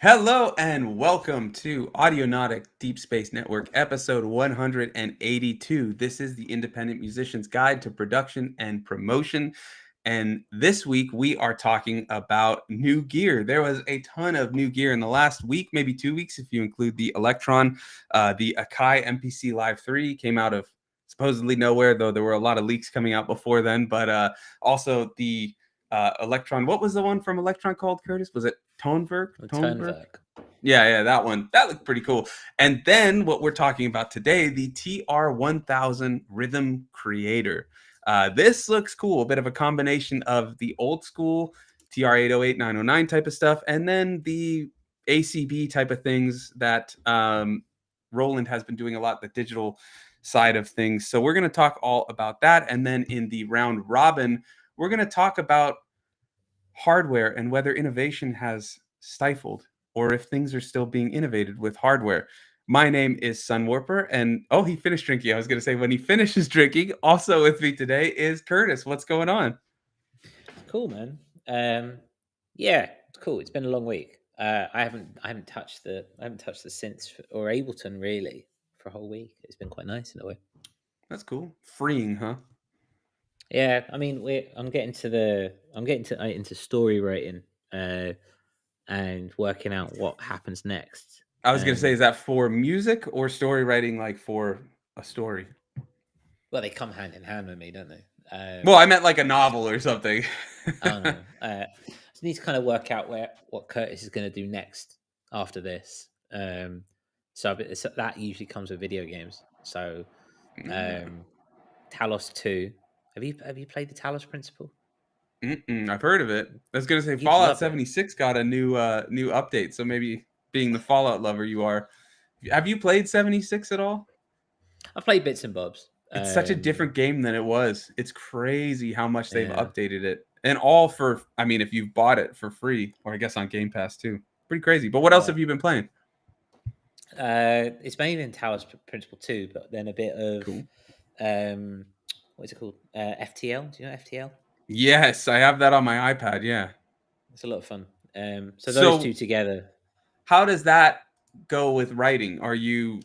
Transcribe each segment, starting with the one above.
Hello and welcome to Audionautic Deep Space Network, episode 182. This is the Independent Musician's Guide to Production and Promotion. And this week we are talking about new gear. There was a ton of new gear in the last week, maybe 2 weeks, if you include the Electron. The Akai MPC Live 3 came out of supposedly nowhere, though there were a lot of leaks coming out before then. But also the Electron. What was the one from Electron called, Curtis? Was it Tonewerk? Yeah, that one. That looked pretty cool. And then what we're talking about today, the TR-1000 Rhythm Creator. This looks cool. A bit of a combination of the old school TR-808, 909 type of stuff, and then the ACB type of things that Roland has been doing a lot, the digital side of things. So we're going to talk all about that. And then in the round robin, we're going to talk about hardware and whether innovation has stifled or if things are still being innovated with hardware. My name is Sunwarper, and he finished drinking. I was going to say, when he finishes drinking, also with me today is Curtis. What's going on? Cool, man. Yeah, it's cool. It's been a long week. I haven't touched the synths or Ableton really for a whole week. It's been quite nice in a way. That's cool. Freeing, huh? Yeah, I mean, I'm getting into story writing and working out what happens next. I was going to say, is that for music or story writing, like for a story? Well, they come hand in hand with me, don't they? Well, I meant like a novel or something. Oh no. I just need to kind of work out what Curtis is going to do next after this. So that usually comes with video games. So, Talos 2. Have you played the Talos Principle? I've heard of it. I was gonna say Fallout 76 got a new update, so maybe being the Fallout lover you are, have you played 76 at all? I've played bits and bobs. It's such a different game than it was. It's crazy how much they've updated it, and all for, I mean, if you've bought it for free, or I guess on Game Pass too. Pretty crazy. But what else have you been playing? It's mainly in Talos Principle 2, but then a bit of cool. What is it called? FTL. Do you know FTL? Yes, I have that on my iPad. Yeah, it's a lot of fun. So those two together. How does that go with writing? Are you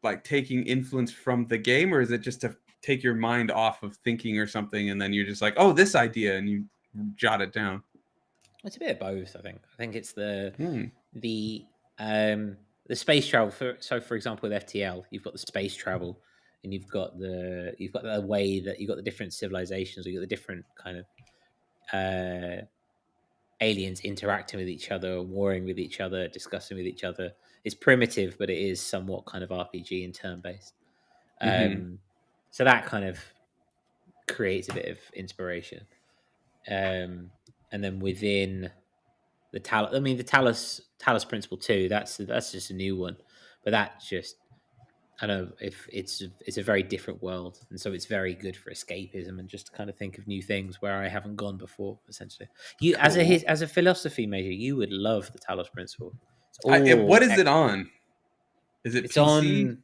like taking influence from the game, or is it just to take your mind off of thinking or something, and then you're just like, oh, this idea, and you jot it down? It's a bit of both. I think it's the space travel. For example, with FTL, you've got the space travel, and you've got the way that you've got the different civilizations, or you've got the different kind of aliens interacting with each other, warring with each other, discussing with each other. It's primitive, but it is somewhat kind of RPG and turn-based. So that kind of creates a bit of inspiration. And then within the Talos Principle 2, that's just a new one, but that's just, I don't know, if it's a very different world, and so it's very good for escapism and just to kind of think of new things where I haven't gone before. Essentially, you cool. as a philosophy major, you would love the Talos Principle. What is it on? Is it PC?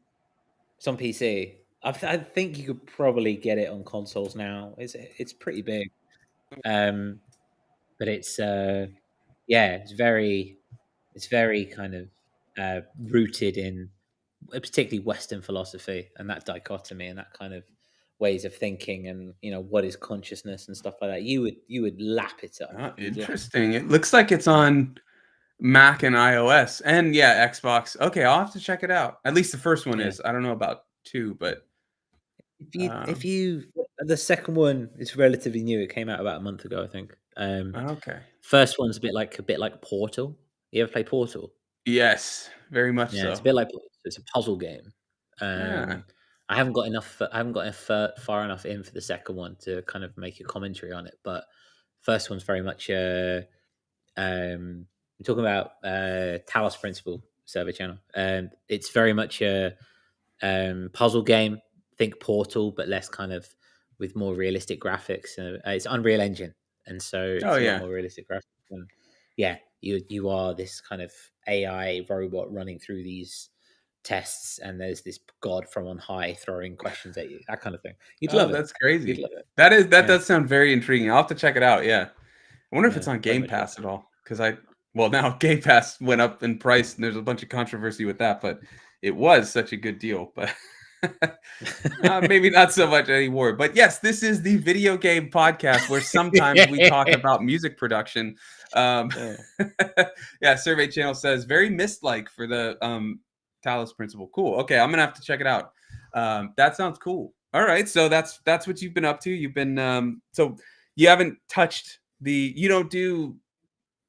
It's on PC. I think you could probably get it on consoles now. It's pretty big, but it's it's very kind of rooted in particularly Western philosophy and that dichotomy and that kind of ways of thinking, and what is consciousness and stuff like that. You would lap it up. Interesting. It looks like it's on Mac and iOS and Xbox. Okay, I'll have to check it out. At least the first one is. I don't know about 2, but if you the second one is relatively new. It came out about a month ago, I think. Okay. First one's a bit like Portal. You ever play Portal? Yes, very much so. It's a bit like, it's a puzzle game. I haven't got far enough in for the second one to kind of make a commentary on it, but first one's very much we're talking about Talos Principle server channel. It's very much a puzzle game. Think Portal, but less kind of with more realistic graphics. It's Unreal Engine, and so it's a lot more realistic graphics. And you are this kind of AI robot running through these tests, and there's this god from on high throwing questions at you, that kind of thing. You'd love it. That's crazy. You'd love it. That does sound very intriguing. I'll have to check it out. I wonder if it's on Game Pass at all, because I Well, now Game Pass went up in price, and there's a bunch of controversy with that, but it was such a good deal. But maybe not so much anymore. But yes, this is the video game podcast where sometimes we talk about music production. Um, Yeah. yeah, Survey Channel says very Mist-like for the Talos principle. Cool. Okay, I'm gonna have to check it out. That sounds cool. All right, so that's what you've been up to. You've been so you haven't touched you don't do,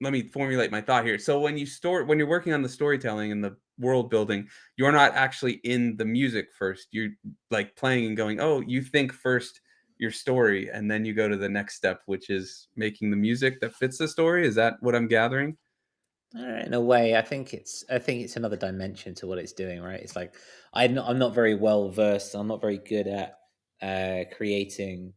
let me formulate my thought here. So when you're working on the storytelling and the world building, you're not actually in the music first. You're like playing and going, oh, you think first your story, and then you go to the next step, which is making the music that fits the story. Is that what I'm gathering? In a way, I think it's another dimension to what it's doing, right? It's like I'm not very well versed. I'm not very good at creating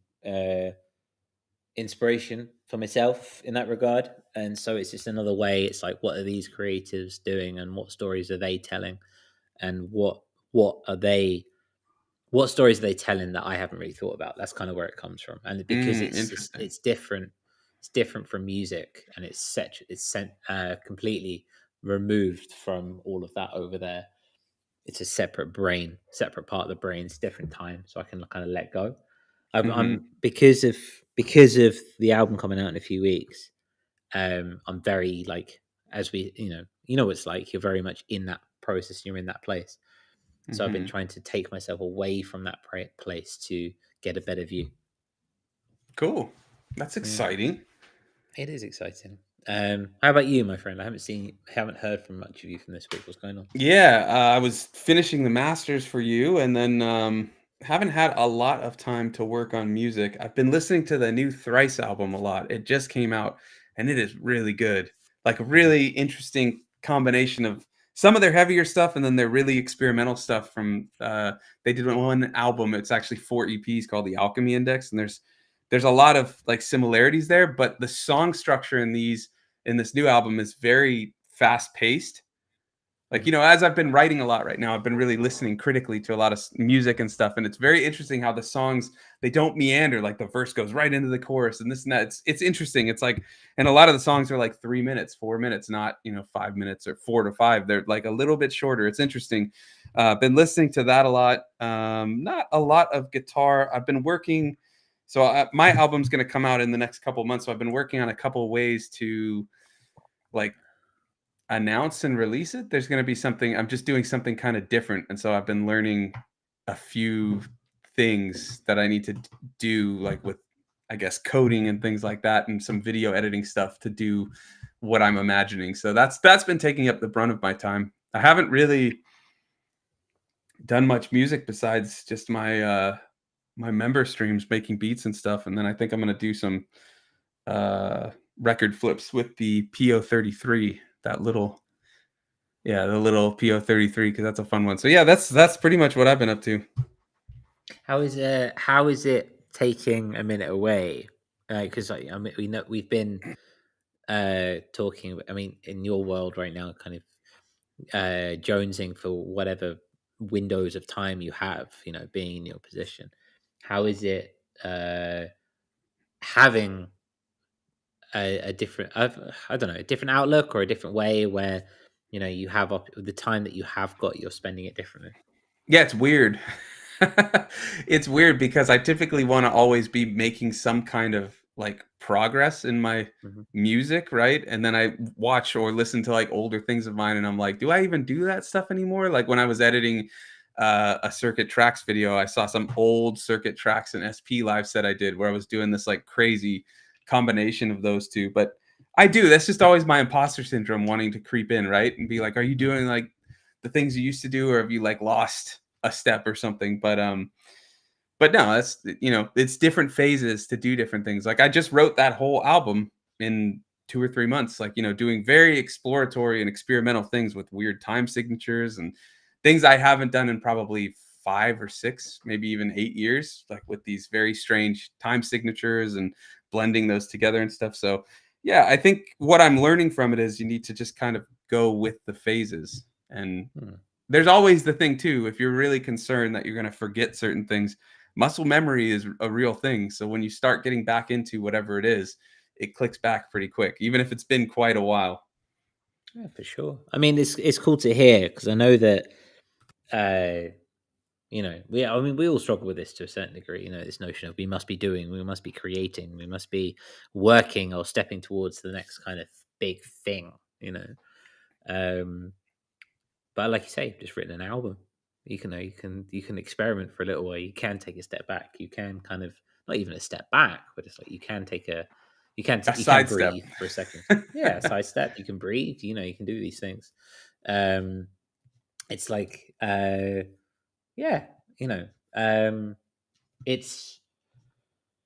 inspiration for myself in that regard, and so it's just another way. It's like, what are these creatives doing, and what stories are they telling, and what are they what stories are they telling that I haven't really thought about? That's kind of where it comes from, and because Interesting. it's different. It's different from music, and it's sent completely removed from all of that over there. It's a separate part of the brain. It's different time, so I can kind of let go. I'm because of the album coming out in a few weeks. I'm very like, as we you know what it's like. You're very much in that process. You're in that place. So I've been Hmm. trying to take myself away from that place to get a better view. Cool. That's Yeah, exciting. it is exciting. How about you, my friend? Haven't heard from much of you from this week. What's going on? Yeah, I was finishing the masters for you, and then haven't had a lot of time to work on music. I've been listening to the new Thrice album a lot. It just came out, and it is really good. Like a Mhm. really interesting combination of some of their heavier stuff, and then their really experimental stuff. From they did one album. It's actually 4 EPs called the Alchemy Index, and there's a lot of like similarities there, but the song structure in this new album is very fast paced. Like, Mhm. as I've been writing a lot right now, I've been really listening critically to a lot of music and stuff, and it's very interesting how the songs, they don't meander. Like the verse goes right into the chorus and this and that. It's interesting. It's like, and a lot of the songs are like 3 minutes, 4 minutes, not 5 minutes or 4 to 5. They're like a little bit shorter. It's interesting. Been listening to that a lot. Not a lot of guitar. I've been working. So my album's going to come out in the next couple of months. So I've been working on a couple of ways to like announce and release it. There's going to be something, I'm just doing something kind of different, and so I've been learning a few things that I need to do, like with, I guess, coding and things like that, and some video editing stuff to do what I'm imagining. So that's been taking up the brunt of my time. I haven't really done much music besides just my member streams, making beats and stuff, and then I think I'm going to do some uh record flips with the PO33, that little, yeah, the little PO33, because that's a fun one. So yeah, that's pretty much what I've been up to. How is it taking a minute away? Because I mean, we know we've been talking. I mean, in your world right now, kind of jonesing for whatever windows of time you have. Being in your position. How is it having a different I don't know, a different outlook or a different way where you have the time that you have got, you're spending it differently. Yeah, it's weird. It's weird because I typically want to always be making some kind of like progress in my Hmm. music, right? And then I watch or listen to like older things of mine, and I'm like, do I even do that stuff anymore? Like when I was editing a Circuit Tracks video, I saw some old Circuit Tracks and SP live set I did where I was doing this like crazy combination of those two. But I do. That's just always my imposter syndrome wanting to creep in, right? And be like, are you doing like the things you used to do, or have you like lost a step or something? But no, that's, it's different phases to do different things. Like I just wrote that whole album in 2 or 3 months, like, doing very exploratory and experimental things with weird time signatures and things I haven't done in probably 5 or 6, maybe even 8 years, like with these very strange time signatures and blending those together and stuff. So yeah, I think what I'm learning from it is you need to just kind of go with the phases. And Hmm. there's always the thing too, if you're really concerned that you're going to forget certain things, muscle memory is a real thing. So when you start getting back into whatever it is, it clicks back pretty quick, even if it's been quite a while. Yeah, for sure. I mean, it's cool to hear because I know that we all struggle with this to a certain degree. This notion of we must be doing, we must be creating, we must be working or stepping towards the next kind of big thing. Um, but like you say, you've just written an album. You can experiment for a little while. You can take a step back. You can kind of not even a step back, but it's like you can take a A you can sidestep. breathe for a second. Yeah, a side step. You can breathe. You can do these things. Um, it's like yeah, you know, um, it's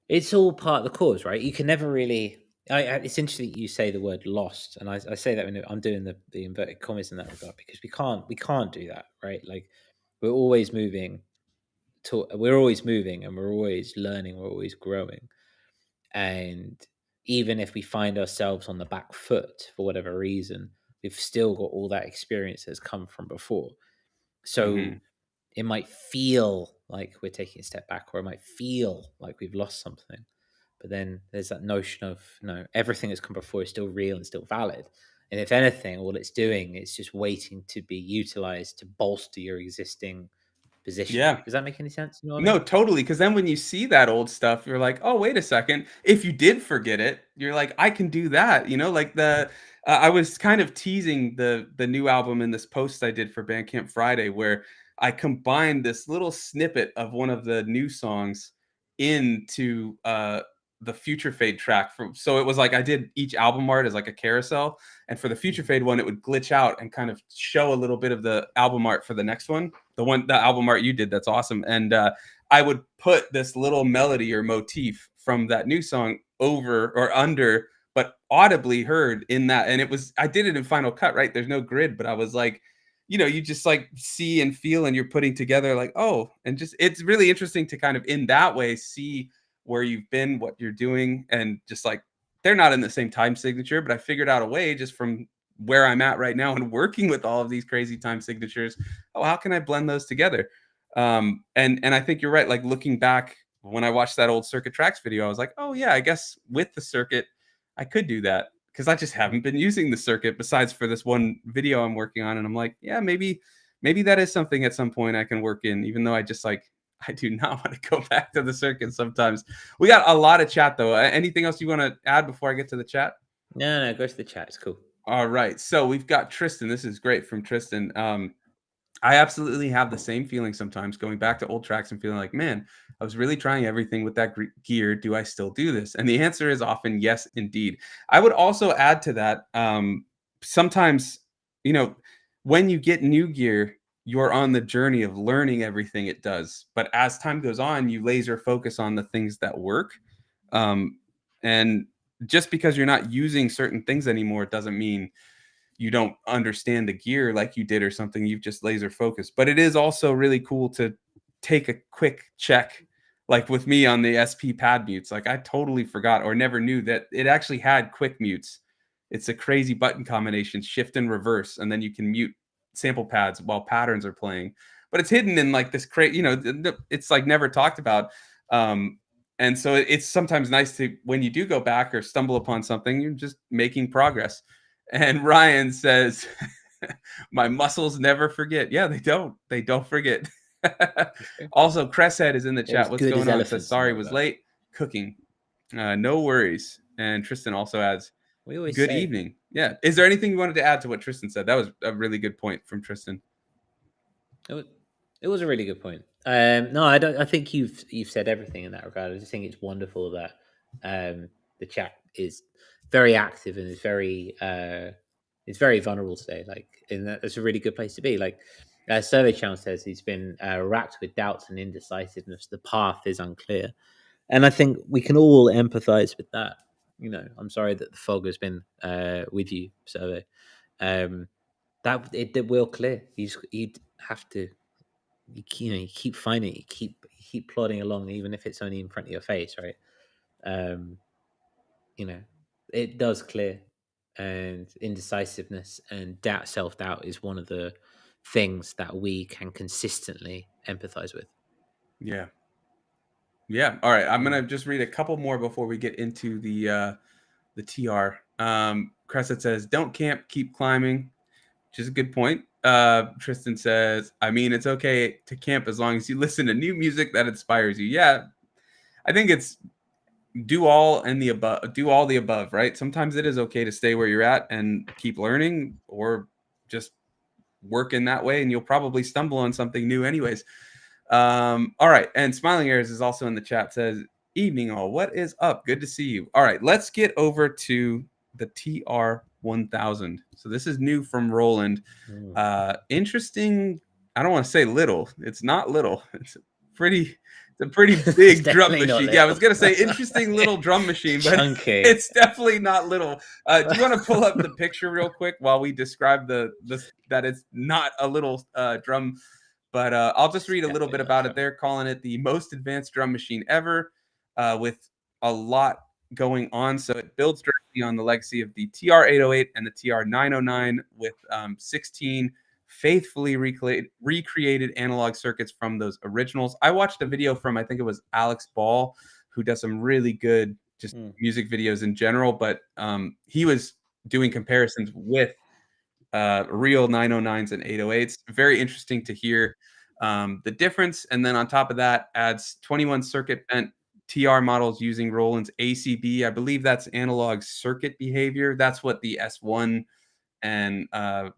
it's all part of the cause, right? You can never really. It's interesting that you say the word lost, and I say that when I'm doing the inverted commas in that regard because we can't do that, right? Like we're always moving we're always moving and we're always learning, we're always growing. And even if we find ourselves on the back foot for whatever reason, we've still got all that experience that's come from before. So Hmm. it might feel like we're taking a step back, or it might feel like we've lost something. But then there's that notion of everything that's come before is still real and still valid. And if anything, all it's doing is just waiting to be utilized to bolster your existing position. Yeah. Does that make any sense? You know what I No, mean? totally. Because then when you see that old stuff, you're like, "Oh, wait a second." If you did forget it, you're like, "I can do that." Like I was kind of teasing the new album in this post I did for Bandcamp Friday, where I combined this little snippet of one of the new songs into the Future Fade track. So it was like I did each album art as like a carousel, and for the Future Mhm. Fade one, it would glitch out and kind of show a little bit of the album art for the next one. The album art you did, that's awesome. And I would put this little melody or motif from that new song over or under, but audibly heard in that. And I did it in Final Cut, right? There's no grid, but I was like, you just like see and feel, and you're putting together like, oh, and just it's really interesting to kind of in that way see where you've been, what you're doing, and just like they're not in the same time signature, but I figured out a way just from where I'm at right now and working with all of these crazy time signatures. Oh, how can I blend those together? And I think you're right. Like looking back when I watched that old Circuit Tracks video, I was like, oh yeah, I guess with the circuit, I could do that because I just haven't been using the circuit besides for this one video I'm working on. And I'm like, yeah, maybe that is something at some point I can work in, even though I do not want to go back to the circuit sometimes. We got a lot of chat though. Anything else you want to add before I get to the chat? No, go to the chat. It's cool. All right. So we've got Tristan. This is great from Tristan. I absolutely have the same feeling sometimes going back to old tracks and feeling like, man, I was really trying everything with that gear. Do I still do this? And the answer is often yes, indeed. I would also add to that sometimes, you know, when you get new gear, you're on the journey of learning everything it does. But as time goes on, you laser focus on the things that work. And just because you're not using certain things anymore doesn't mean you don't understand the gear like you did or something. You've just laser focused. But it is also really cool to take a quick check, like with me on the SP pad mutes. Like I totally forgot or never knew that it actually had quick mutes. It's a crazy button combination, shift and reverse, and then you can mute sample pads while patterns are playing. But it's hidden in like this it's like never talked about. And so it's sometimes nice to when you do go back or stumble upon something, you're just making progress. And Ryan says, my muscles never forget. Yeah, they don't. They don't forget. It's true. Also, Cresshead is in the They're as chat. What's good as going on? Says, elephants in sorry, that was regard. late. Cooking. No worries. And Tristan also adds, We always good say evening. Yeah. Is there anything you wanted to add to what Tristan said? That was a really good point from Tristan. it was, it was a really good point. No, I don't. I think you've said everything in that regard. I just think it's wonderful that the chat is very active and is it's very vulnerable today. Like, and that's a really good place to be. Like, Survey Channel says he's been racked with doubts and indecisiveness. The path is unclear, and I think we can all empathize with that. I'm sorry that the fog has been with you, Survey. Um, that will clear. You'd have to you keep finding it, you keep plodding along, even if it's only in front of your face, right? Um, you know, it does clear, and indecisiveness and self doubt is one of the things that we can consistently empathize with. Yeah. Yeah. All right. I'm Mm. gonna just read a couple more before we get into the TR. Crescent says, "Don't camp, keep climbing," which is a good point. Tristan says, "I mean, it's okay to camp as long as you listen to new music that inspires you." Yeah, I think it's do all the above, right? Sometimes it is okay to stay where you're at and keep learning, or just work in that way, and you'll probably stumble on something new anyways. All right, and Smiling Airs is also in the chat, says, "Evening all, what is up? Good to see you." All right, let's get over to the TR-1000. So this is new from Roland. Interesting. I don't want to say little. It's not little. It's a pretty big drum machine. Yeah, I was gonna say interesting little drum machine, but Chunky. it's definitely not little. Do you want to pull up the picture real quick while we describe that it's not a little drum? But I'll just read a little bit about it. They're calling it the most advanced drum machine ever, with a lot going on. So it builds directly on the legacy of the TR-808 and the TR-909, with 16 faithfully recreated analog circuits from those originals. I watched a video from, I think it was Alex Ball, who does some really good just music videos in general, but he was doing comparisons with real 909s and 808s. Very interesting to hear the difference. And then on top of that, adds 21 circuit bent TR models using Roland's ACB. I believe that's analog circuit behavior. That's what the S1 and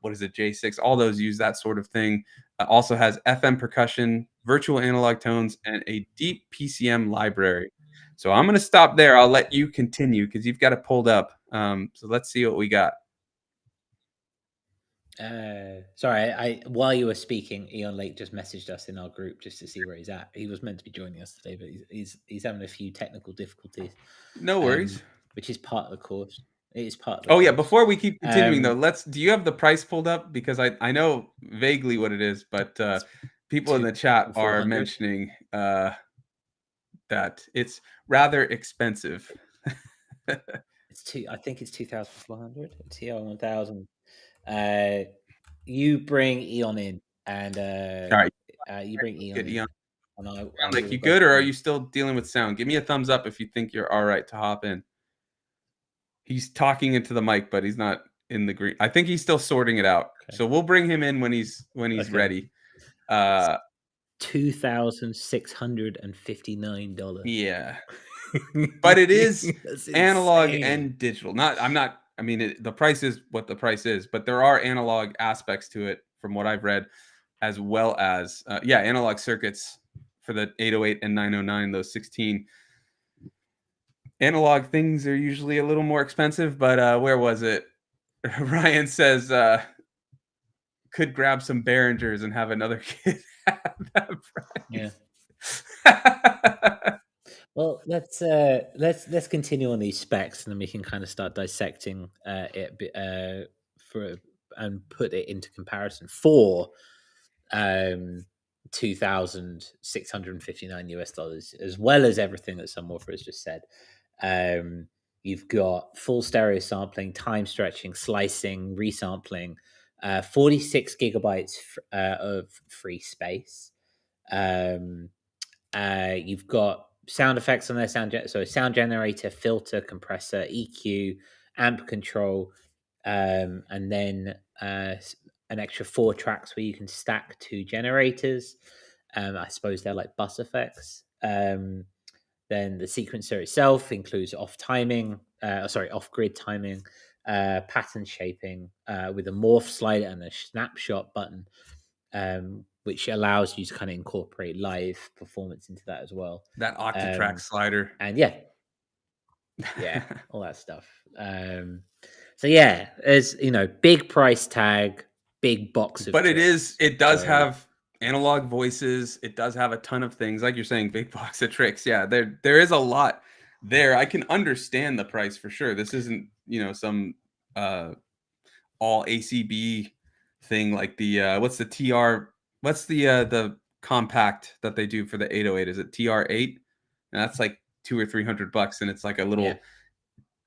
what is it, J6, all those use that sort of thing. Also has FM percussion, virtual analog tones, and a deep PCM library. So I'm going to stop there. I'll let you continue because you've got it pulled up. So let's see what we got. Sorry, while you were speaking, Eon Lake just messaged us in our group just to see where he's at. He was meant to be joining us today, but he's having a few technical difficulties. No worries. Which is part of the course. It is part of the course. Yeah, before we keep continuing though, do you have the price pulled up? Because I know vaguely what it is, but people in the chat are mentioning that it's rather expensive. I think it's 2,400. TR-1000. You bring Eon in, and all right, you bring Eon in. Like, you good, or are you still dealing with sound? Give me a thumbs up if you think you're all right to hop in. He's talking into the mic, but he's not in the green. I think he's still sorting it out. Okay. So we'll bring him in when he's ready. $2,659. Yeah. But it is analog and digital. The price is what the price is, but there are analog aspects to it from what I've read, as well as analog circuits for the 808 and 909, those 16. Analog things are usually a little more expensive, but where was it? Ryan says could grab some Behringers and have another kid have that price. Yeah. Well, let's continue on these specs, and then we can kind of start dissecting it and put it into comparison for $2,659 US, as well as everything that Sunwoofer has just said. You've got full stereo sampling, time stretching, slicing, resampling, 46 gigabytes of free space. You've got sound effects on their sound generator, filter, compressor, EQ, amp control, and then an extra 4 tracks where you can stack 2 generators. I suppose they're like bus effects. Then the sequencer itself includes off-grid timing, pattern shaping with a morph slider and a snapshot button, which allows you to kind of incorporate live performance into that as well. That octatrack slider. And all that stuff. There's, big price tag, big box of tricks. It does have analog voices. It does have a ton of things, like you're saying, big box of tricks. Yeah, there is a lot there. I can understand the price for sure. This isn't, some all ACB thing like the what's the compact that they do for the 808? Is it TR-8? And that's like $200 or $300, and it's like a little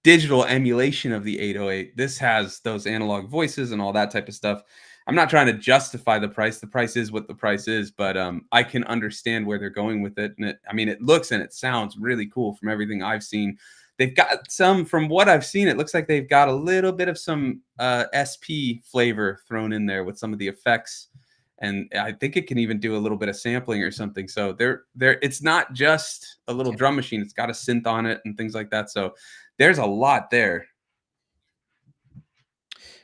digital emulation of the 808. This has those analog voices and all that type of stuff. I'm not trying to justify the price. The price is what the price is, but I can understand where they're going with it. And it looks and it sounds really cool from everything I've seen. they've got some, from what I've seen, it looks like they've got a little bit of some SP flavor thrown in there with some of the effects. And I think it can even do a little bit of sampling or something. So it's not just a little drum machine. It's got a synth on it and things like that. So there's a lot there.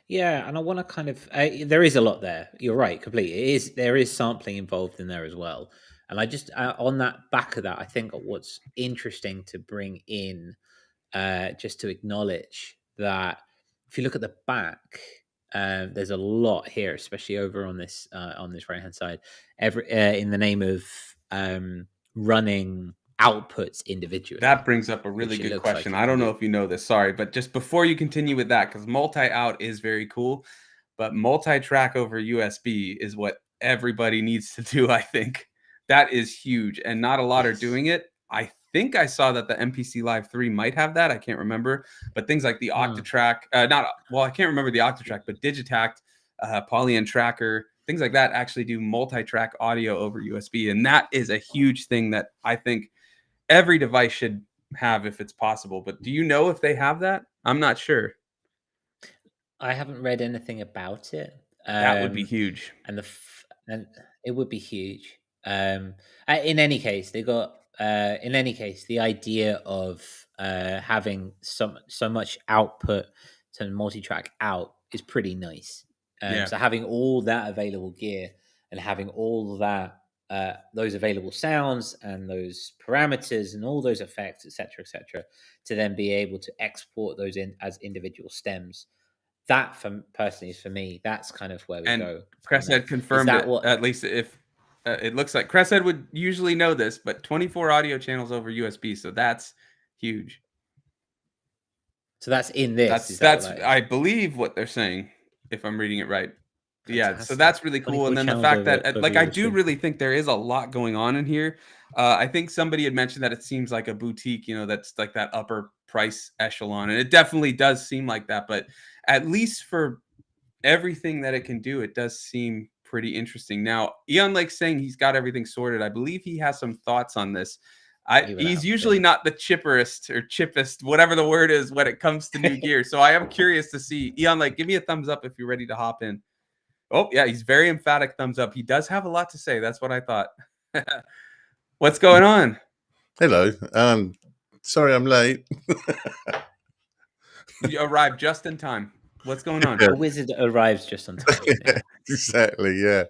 Yeah, and I want to kind of there is a lot there. You're right, completely. There is sampling involved in there as well. And I just on that back of that, I think what's interesting to bring in, just to acknowledge that if you look at the back, there's a lot here, especially over on this right hand side. In the name of running outputs individually. That brings up a really good question. I don't know if you know this, sorry, but just before you continue with that, because multi-out is very cool, but multi-track over USB is what everybody needs to do, I think. That is huge, and not a lot are doing it. I think I saw that the MPC Live 3 might have that. I can't remember, but things like the Octatrack, I can't remember the Octatrack, but Digitact, Polyend Tracker, things like that actually do multi-track audio over USB, and that is a huge thing that I think every device should have if it's possible. But do you know if they have that? I'm not sure. I haven't read anything about it. That would be huge. And and it would be huge. In any case, they got in any case the idea of having so much output to multi-track out is pretty nice. So having all that available gear and having all that those available sounds and those parameters and all those effects, etc., to then be able to export those in as individual stems. That, personally, for me, that's kind of where we go. Cresshead confirmed it. At least if it looks like Cresshead would usually know this, but 24 audio channels over USB, so that's huge. So that's in this. That's I believe what they're saying, if I'm reading it right. Fantastic. Yeah, so that's really cool. And then the fact that, like, I do really think there is a lot going on in here. I think somebody had mentioned that it seems like a boutique, that's like that upper price echelon. And it definitely does seem like that. But at least for everything that it can do, it does seem pretty interesting. Now, Eon Lake's saying he's got everything sorted. I believe he has some thoughts on this. He's usually not the chipperest or chippest, whatever the word is, when it comes to new gear. So I am curious to see. Eon Lake, give me a thumbs up if you're ready to hop in. Oh, yeah, he's very emphatic thumbs up. He does have a lot to say. That's what I thought. What's going on? Hello. Sorry I'm late. You arrived just in time. What's going on? The wizard arrives just on time. Yeah. Exactly, yeah.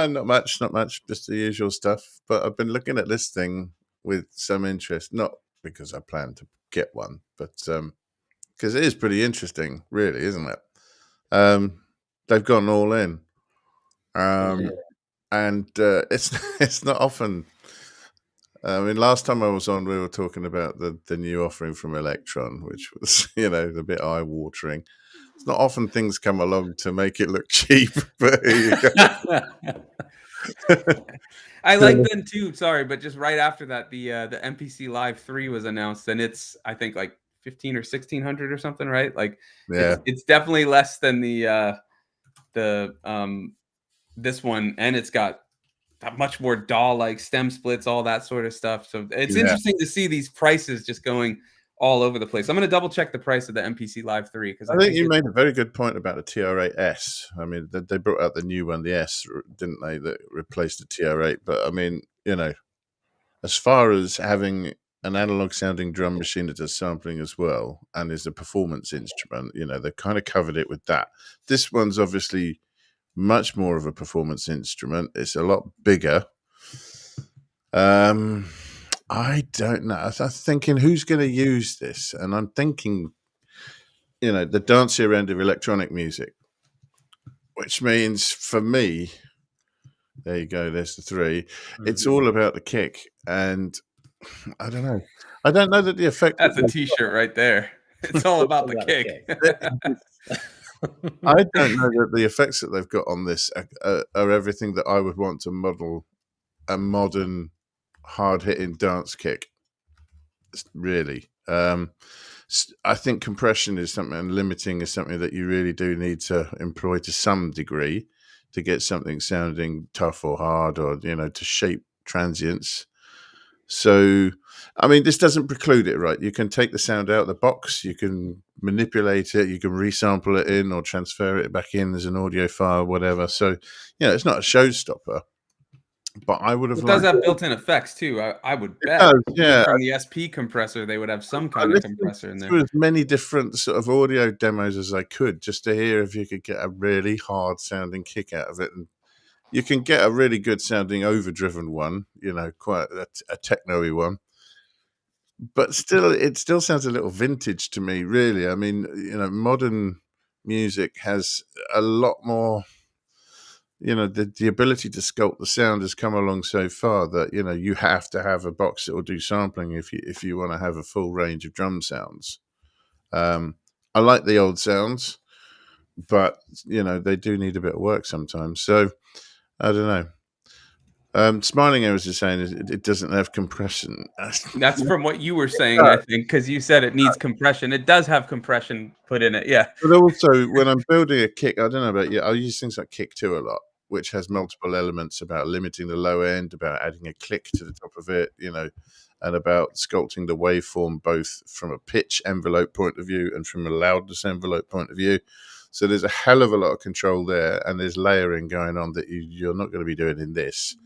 Not much. Just the usual stuff. But I've been looking at this thing with some interest, not because I plan to get one, but because it is pretty interesting, really, isn't it? They've gone all in. And it's not often. I mean, last time I was on, we were talking about the new offering from Electron, which was, a bit eye-watering. It's not often things come along to make it look cheap, but here you go. I like them too. Sorry, but just right after that, the MPC Live 3 was announced, and it's, I think, like 15 or 1600 or something, right? Like, yeah, it's definitely less than this one, and it's got much more DAW-like stem splits, all that sort of stuff. So it's interesting to see these prices just going all over the place. I'm going to double check the price of the MPC Live 3 because I think you made a very good point about the TR-8S. I mean, they brought out the new one, the S, didn't they? That replaced the TR-8. But I mean, as far as having an analog sounding drum machine that does sampling as well and is a performance instrument, they kind of covered it with that. This one's obviously much more of a performance instrument. It's a lot bigger. I don't know. I'm thinking, who's going to use this? And I'm thinking, the dancier end of electronic music, which means for me, there you go, there's the 3. Mm-hmm. It's all about the kick. And I don't know. I don't know that the effect... That's a t-shirt right there. It's all about the kick. I don't know that the effects that they've got on this are everything that I would want to model a modern, hard-hitting dance kick. Really, I think compression is something, and limiting is something that you really do need to employ to some degree to get something sounding tough or hard, or to shape transients. So, I mean, this doesn't preclude it, right? You can take the sound out of the box, you can manipulate it, you can resample it in or transfer it back in as an audio file, whatever. So, it's not a showstopper. But I would have It does liked have built-in effects too. I would it. bet Does, yeah. from the SP compressor they would have some I kind of listened compressor in there. to as many different sort of audio demos as I could, just to hear if you could get a really hard sounding kick out of it. And you can get a really good sounding overdriven one, quite a techno-y one. But still, it still sounds a little vintage to me, really. I mean, modern music has a lot more, the ability to sculpt the sound has come along so far that, you have to have a box that will do sampling if you want to have a full range of drum sounds. I like the old sounds, but, they do need a bit of work sometimes. So, I don't know. Smiling Arrows is saying it doesn't have compression. That's from what you were saying, I think, because you said it needs compression. It does have compression put in it, yeah. But also, when I'm building a kick, I don't know about you, I use things like Kick 2 a lot, which has multiple elements about limiting the low end, about adding a click to the top of it, and about sculpting the waveform both from a pitch envelope point of view and from a loudness envelope point of view. So there's a hell of a lot of control there, and there's layering going on that you're not going to be doing in this.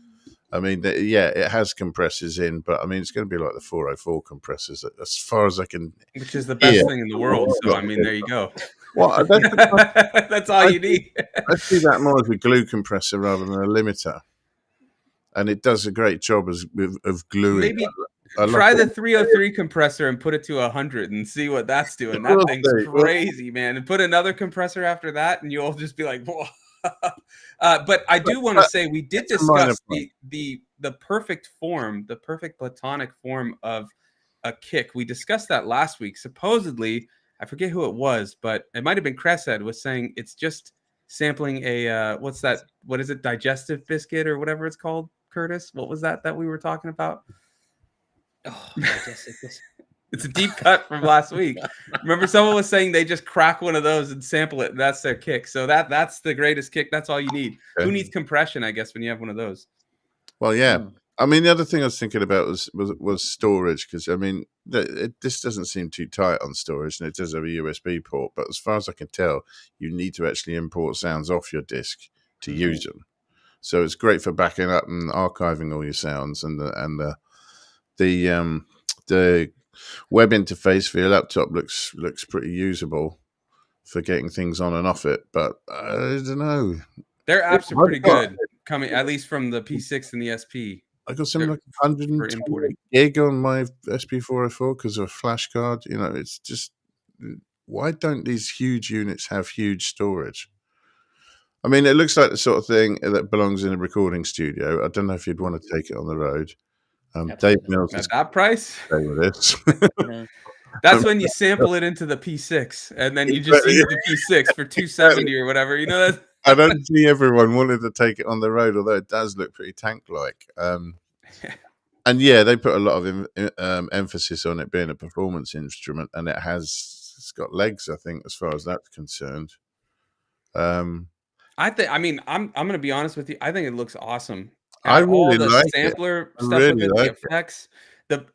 I mean, it has compressors in, but I mean, it's going to be like the 404 compressors as far as I can. Which is the best thing in the world. So, I mean, there you go. Well, that's all you need. I see that more as a glue compressor rather than a limiter. And it does a great job of gluing. Maybe try the 303 compressor and put it to 100 and see what that's doing. That thing's crazy, man. And put another compressor after that, and you'll just be like, whoa. But I do want to say we did discuss the perfect form, the perfect platonic form of a kick. We discussed that last week. Supposedly, I forget who it was, but it might have been Creshead was saying it's just sampling a what's that? What is it? Digestive biscuit or whatever it's called, Curtis? What was that we were talking about? Oh, digestive biscuit. It's a deep cut from last week. Remember, someone was saying they just crack one of those and sample it. And that's their kick. So that's the greatest kick. That's all you need. Okay. Who needs compression, I guess, when you have one of those? Well, yeah. I mean, the other thing I was thinking about was storage, because I mean, this doesn't seem too tight on storage, and it does have a USB port. But as far as I can tell, you need to actually import sounds off your disk to use them. So it's great for backing up and archiving all your sounds, and the web interface for your laptop looks pretty usable for getting things on and off it. But I don't know. Their apps are pretty good, coming at least from the P6 and the SP. I got something like 120 gig on my SP404 because of a flash card. It's just, why don't these huge units have huge storage? I mean, it looks like the sort of thing that belongs in a recording studio. I don't know if you'd want to take it on the road. Dave Mills at that price. With this. That's when you sample it into the P6, and then you just use the P6 for 270 or whatever. That. I don't see everyone wanting to take it on the road, although it does look pretty tank-like. And yeah, they put a lot of emphasis on it being a performance instrument, and it's got legs, I think, as far as that's concerned. I'm going to be honest with you. I think it looks awesome. I really all the like sampler it. stuff with it, the effects.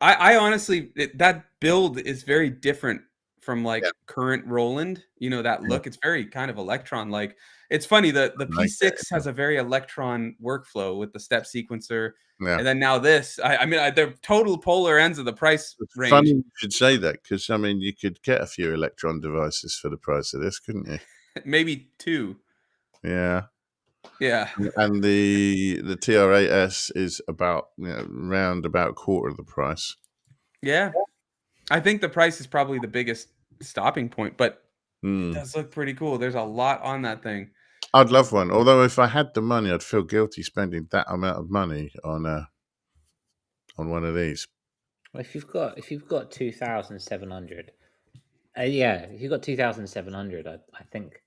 I honestly, that build is very different from current Roland. That look. It's very kind of Electron-like. It's funny that the P6 has a very Electron workflow with the step sequencer. Yeah. And then now this, I mean, they're total polar ends of the price range. Funny you should say that, because I mean, you could get a few Electron devices for the price of this, couldn't you? Maybe 2. Yeah. Yeah. And the TR-1000 is about round about quarter of the price. Yeah. I think the price is probably the biggest stopping point, but it does look pretty cool. There's a lot on that thing. I'd love one. Although if I had the money, I'd feel guilty spending that amount of money on one of these. Well, if you've got 2,700, if you've got 2,700, I think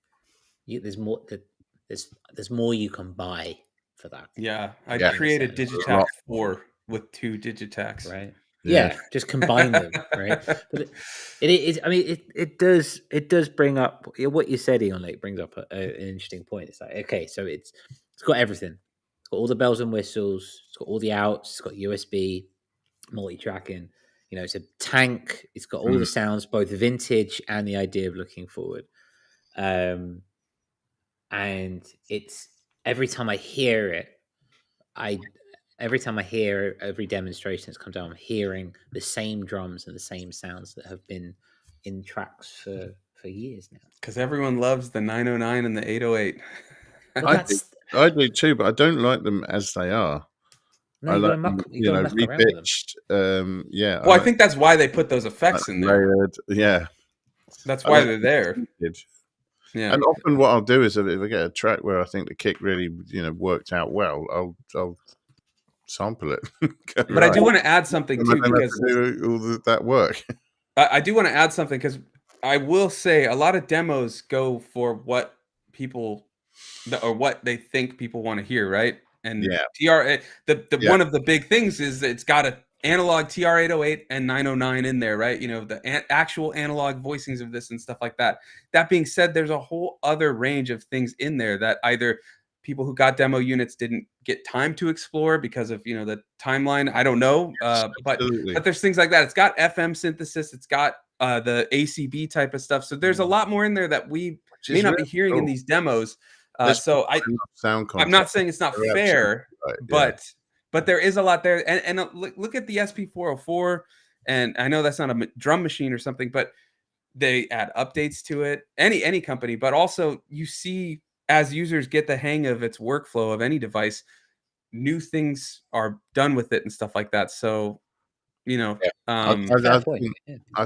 there's more you can buy for that. Yeah, I'd create a Digitac 4 with 2 Digitacs. Right. Yeah, just combine them, right? But it is. I mean, it does bring up what you said, Ian. It brings up an interesting point. It's like, okay, so it's got everything. It's got all the bells and whistles. It's got all the outs. It's got USB. multi-tracking. You know, it's a tank. It's got all the sounds, both vintage and the idea of looking forward. And it's every time I hear it, every time I hear every demonstration that's come down, I'm hearing the same drums and the same sounds that have been in tracks for years now. Because everyone loves the 909 and the 808. Well, I do too, but I don't like them as they are. No, I you like gotta them, muck, you gotta muck around with them. repitched. Yeah. Well, I think that's why they put those effects in there. Layered, yeah. That's why they're there. Yeah. And often what I'll do is if I get a track where I think the kick really, worked out well, I'll sample it. But I do want to add something too, because do all that work. I do want to add something, because I will say a lot of demos go for what people or what they think people want to hear, right? And the one of the big things is that it's got a analog TR-808 and 909 in there, right? You know, the actual analog voicings of this and stuff like that. That being said, there's a whole other range of things in there that either people who got demo units didn't get time to explore because of, the timeline. I don't know. But there's things like that. It's got FM synthesis. It's got the ACB type of stuff. So there's a lot more in there that we may not be hearing in these demos. So I'm not saying it's not fair, right, but there is a lot there. And look at the SP404, and I know that's not a drum machine or something, but they add updates to it. Any company, but also you see, as users get the hang of its workflow of any device, new things are done with it and stuff like that. So, I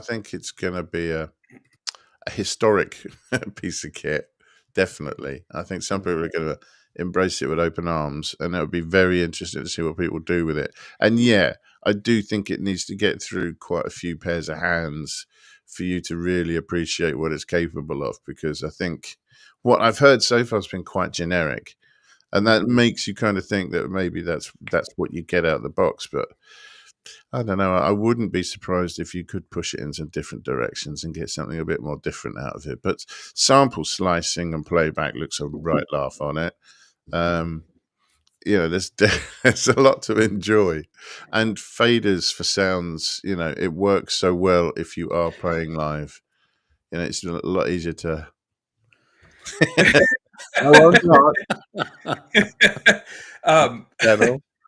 think it's going to be a historic piece of kit. Definitely. I think some people are going to embrace it with open arms, and it would be very interesting to see what people do with it. And I do think it needs to get through quite a few pairs of hands for you to really appreciate what it's capable of, because I think what I've heard so far has been quite generic, and that makes you kind of think that maybe that's what you get out of the box. But I don't know. I wouldn't be surprised if you could push it in some different directions and get something a bit more different out of it. But sample slicing and playback looks a right laugh on it. There's a lot to enjoy, and faders for sounds. It works so well if you are playing live. It's a lot easier to.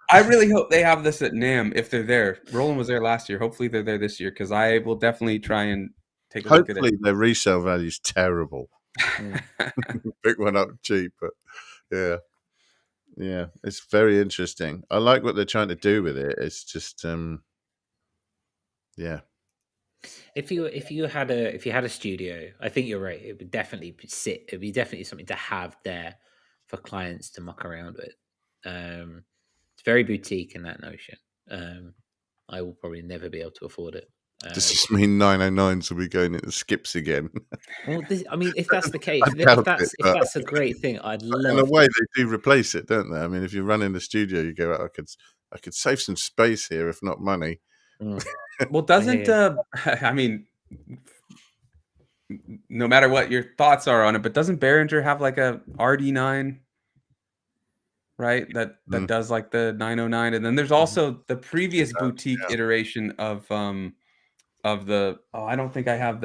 I really hope they have this at NAMM if they're there. Roland was there last year. Hopefully they're there this year, because I will definitely try and take a look at it. Hopefully their resale value is terrible. Pick one up cheap, but yeah, it's very interesting. I like what they're trying to do with it. It's just If you had a studio, I think you're right. It would definitely it'd be definitely something to have there for clients to muck around with. It's very boutique in that notion. I will probably never be able to afford it. Does this mean 909s will be going into skips again? Well, if that's the case, if that's a great thing, I'd love. In a way, they do replace it, don't they? I mean, if you run in the studio, you go, I could save some space here, if not money. Well, doesn't I mean, no matter what your thoughts are on it, but doesn't Behringer have like a RD9, right? That does like the 909, and then there's also the previous boutique iteration of the I don't think I have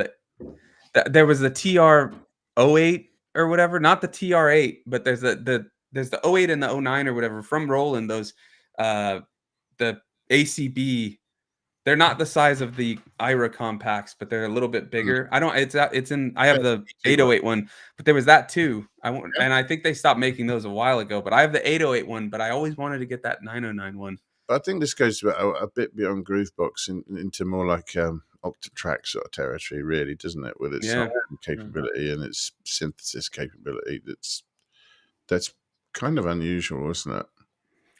there was the TR-08 or whatever, not the TR-8, but there's the 08 and the 09 or whatever from Roland. Those the ACB. They're not the size of the IRA compacts, but they're a little bit bigger. I have the 808 one, but there was that too. And I think they stopped making those a while ago, but I have the 808 one, but I always wanted to get that 909 one. I think this goes a bit beyond Groovebox into more like Octatrack sort of territory, really, doesn't it? With its capability and its synthesis capability. That's kind of unusual, isn't it?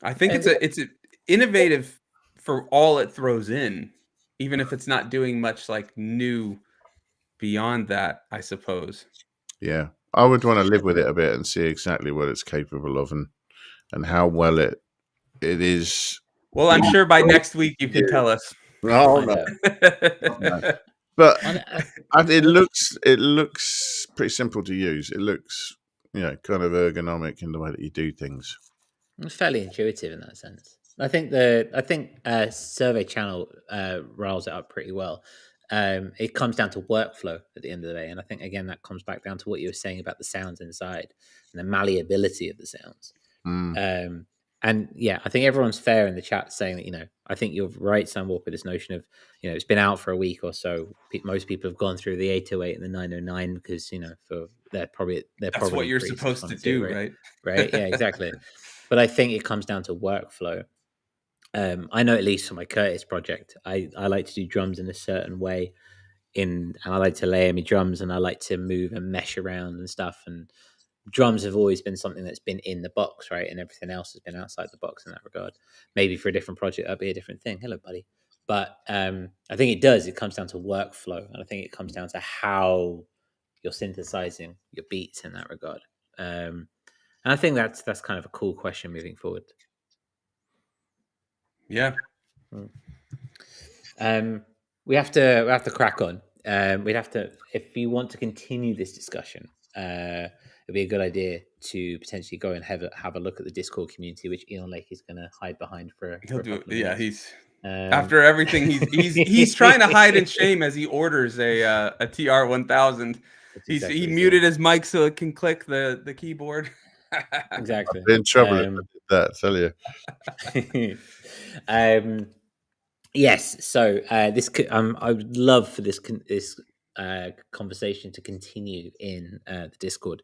I think it's innovative for all it throws in, even if it's not doing much like new beyond that, I suppose. Yeah, I would want to live with it a bit and see exactly what it's capable of and how well it is. Well, I'm sure by next week you can tell us. No. But it looks pretty simple to use. It looks, kind of ergonomic in the way that you do things. It's fairly intuitive in that sense. I think Survey Channel riles it up pretty well. It comes down to workflow at the end of the day, and I think again that comes back down to what you were saying about the sounds inside and the malleability of the sounds. And yeah, I think everyone's fair in the chat saying that I think you're right, Sam Walker. This notion of it's been out for a week or so. Most people have gone through the 808 and the 909 because they're probably That's what you're supposed to do, right? Right? Yeah, exactly. But I think it comes down to workflow. I know at least for my Curtis project, I like to do drums in a certain way, and I like to layer my drums, and I like to move and mesh around and stuff. And drums have always been something that's been in the box, right? And everything else has been outside the box in that regard. Maybe for a different project, that'd be a different thing. Hello, buddy. But I think it comes down to workflow, and I think it comes down to how you're synthesizing your beats in that regard. And I think that's kind of a cool question moving forward. Yeah. We have to crack on. We'd have to, if you want to continue this discussion, it'd be a good idea to potentially go and have a look at the Discord community, which Eon Lake is going to hide behind for He'll a do couple it. of Yeah, minutes. After everything, he's trying to hide in shame as he orders a TR-1000. He muted his mic so it can click the keyboard. Exactly. I'd be in trouble if I did that, I tell you. Yes. So this I would love for this conversation to continue in the Discord.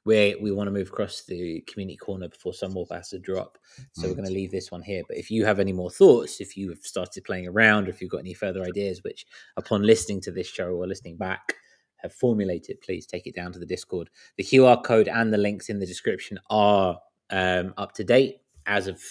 Where we want to move across the community corner before some more has to drop. So we're going to leave this one here. But if you have any more thoughts, if you have started playing around, or if you've got any further ideas, which upon listening to this show or listening back have formulated, please take it down to the Discord. The QR code and the links in the description are up to date as of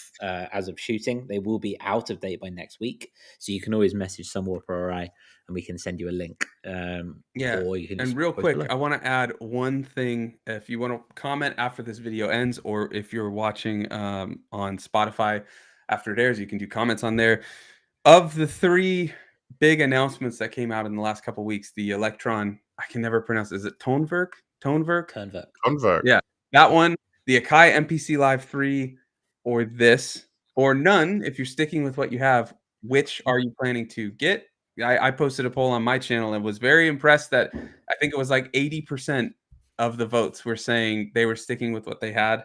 shooting. They will be out of date by next week, so you can always message Sunwalker or I, and we can send you a link. Yeah, or you can and real quick, I want to add one thing. If you want to comment after this video ends, or if you're watching on Spotify after it airs, you can do comments on there. Of the 3 big announcements that came out in the last couple of weeks, the Electron, I can never pronounce. Is it Tonverk? Yeah, that one. The Akai MPC Live 3, or this, or none. If you're sticking with what you have, which are you planning to get? I posted a poll on my channel and was very impressed that I think it was like 80% of the votes were saying they were sticking with what they had,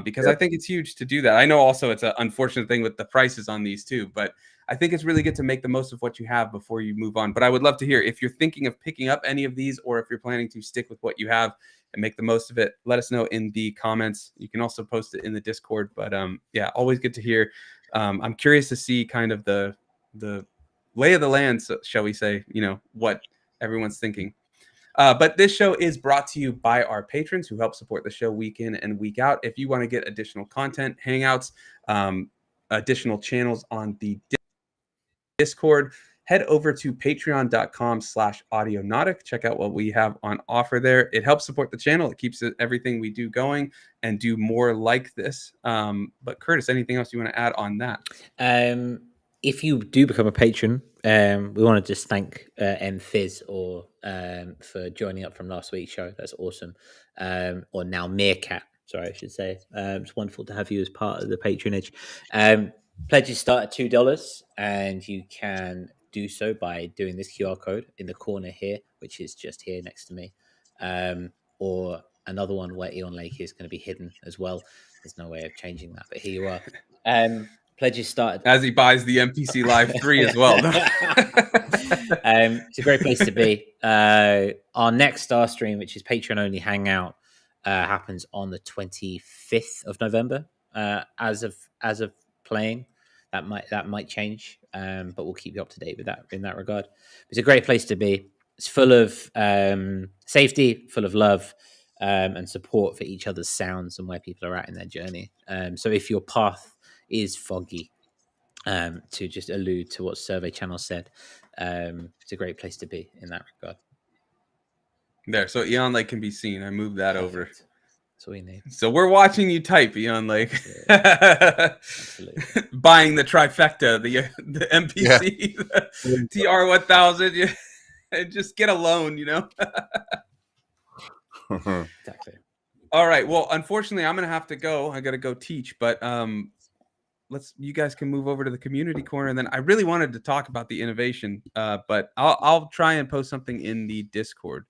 because I think it's huge to do that. I know also it's an unfortunate thing with the prices on these too, but I think it's really good to make the most of what you have before you move on. But I would love to hear if you're thinking of picking up any of these, or if you're planning to stick with what you have and make the most of it. Let us know in the comments. You can also post it in the Discord. But yeah, always good to hear. I'm curious to see kind of the lay of the land, so, shall we say, what everyone's thinking. But this show is brought to you by our patrons who help support the show week in and week out. If you want to get additional content, hangouts, additional channels on the Discord, head over to patreon.com/audionautic. Check out what we have on offer there. It helps support the channel. It keeps everything we do going and do more like this. But Curtis, anything else you want to add on that? If you do become a patron, we want to just thank Fizz for joining up from last week's show. That's awesome. Or now Meerkat, sorry, I should say. It's wonderful to have you as part of the patronage. Pledges start at $2, and you can do so by doing this QR code in the corner here, which is just here next to me, or another one where Eon Lake is going to be hidden as well. There's no way of changing that, but here you are. Pledges started as he buys the MPC Live 3 as well. It's a great place to be. Our next Star stream, which is Patreon only hangout, happens on the 25th of November. As of playing, that might change, but we'll keep you up to date with that in that regard. It's a great place to be. It's full of safety, full of love, and support for each other's sounds and where people are at in their journey. So if your path is foggy, to just allude to what Survey Channel said, it's a great place to be in that regard. There, so Eon Lake can be seen. I moved that over. That's what we need. So we're watching you type, Eon Lake. Absolutely. Buying the trifecta, the MPC, the TR-1000. Just get a loan, Exactly. All right. Well, unfortunately, I'm going to have to go. I got to go teach. But you guys can move over to the community corner, and then I really wanted to talk about the innovation, but I'll try and post something in the Discord.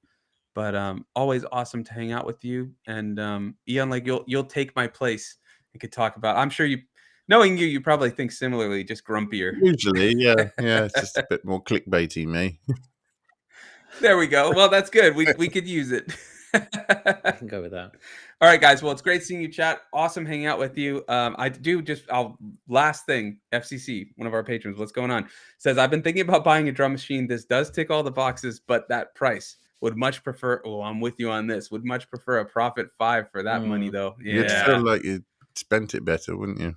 But always awesome to hang out with you, and Ian, like you'll take my place and could talk about. I'm sure knowing you probably think similarly, just grumpier. Usually, yeah, it's just a bit more clickbaity, me. There we go. Well, that's good. We could use it. I can go with that. All right, guys. Well, it's great seeing you, chat. Awesome hanging out with you. Last thing, FCC, one of our patrons, what's going on? Says, I've been thinking about buying a drum machine. This does tick all the boxes, but that price. Would much prefer. Oh, I'm with you on this. Would much prefer a Profit 5 for that money, though. Yeah, You'd feel like you spent it better, wouldn't you?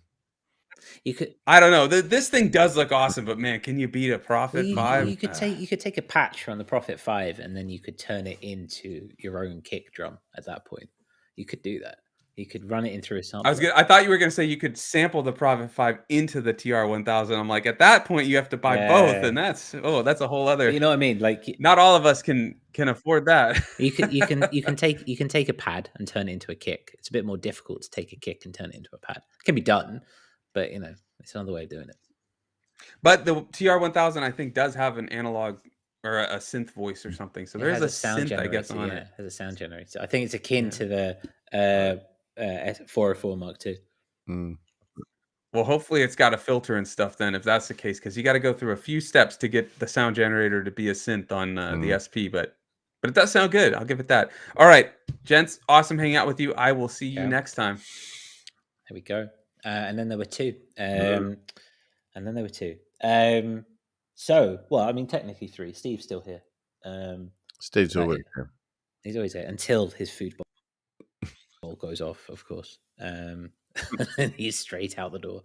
You could. I don't know. This thing does look awesome, but man, can you beat a Profit 5? You could take a patch from the Profit 5, and then you could turn it into your own kick drum. At that point, you could do that. You could run it in through a sampler. I thought you were going to say you could sample the Profit 5 into the TR-1000. I'm like, at that point, you have to buy both, and that's a whole other. But you know what I mean? Like, not all of us can afford that. you can take a pad and turn it into a kick. It's a bit more difficult to take a kick and turn it into a pad. It can be done, but it's another way of doing it. But the TR-1000, I think, does have an analog or a synth voice or something. So there is a sound synth, generator, I guess, on it. It has a sound generator. I think it's akin to the 404 Mark II. Well, hopefully it's got a filter and stuff then, if that's the case, because you got to go through a few steps to get the sound generator to be a synth on the SP. But it does sound good. I'll give it that. All right, gents, awesome hanging out with you. I will see you next time. There we go. And then there were two. So, well, I mean, technically three. Steve's still here. Steve's always here. He's always here until his food ball goes off, of course. And he's straight out the door,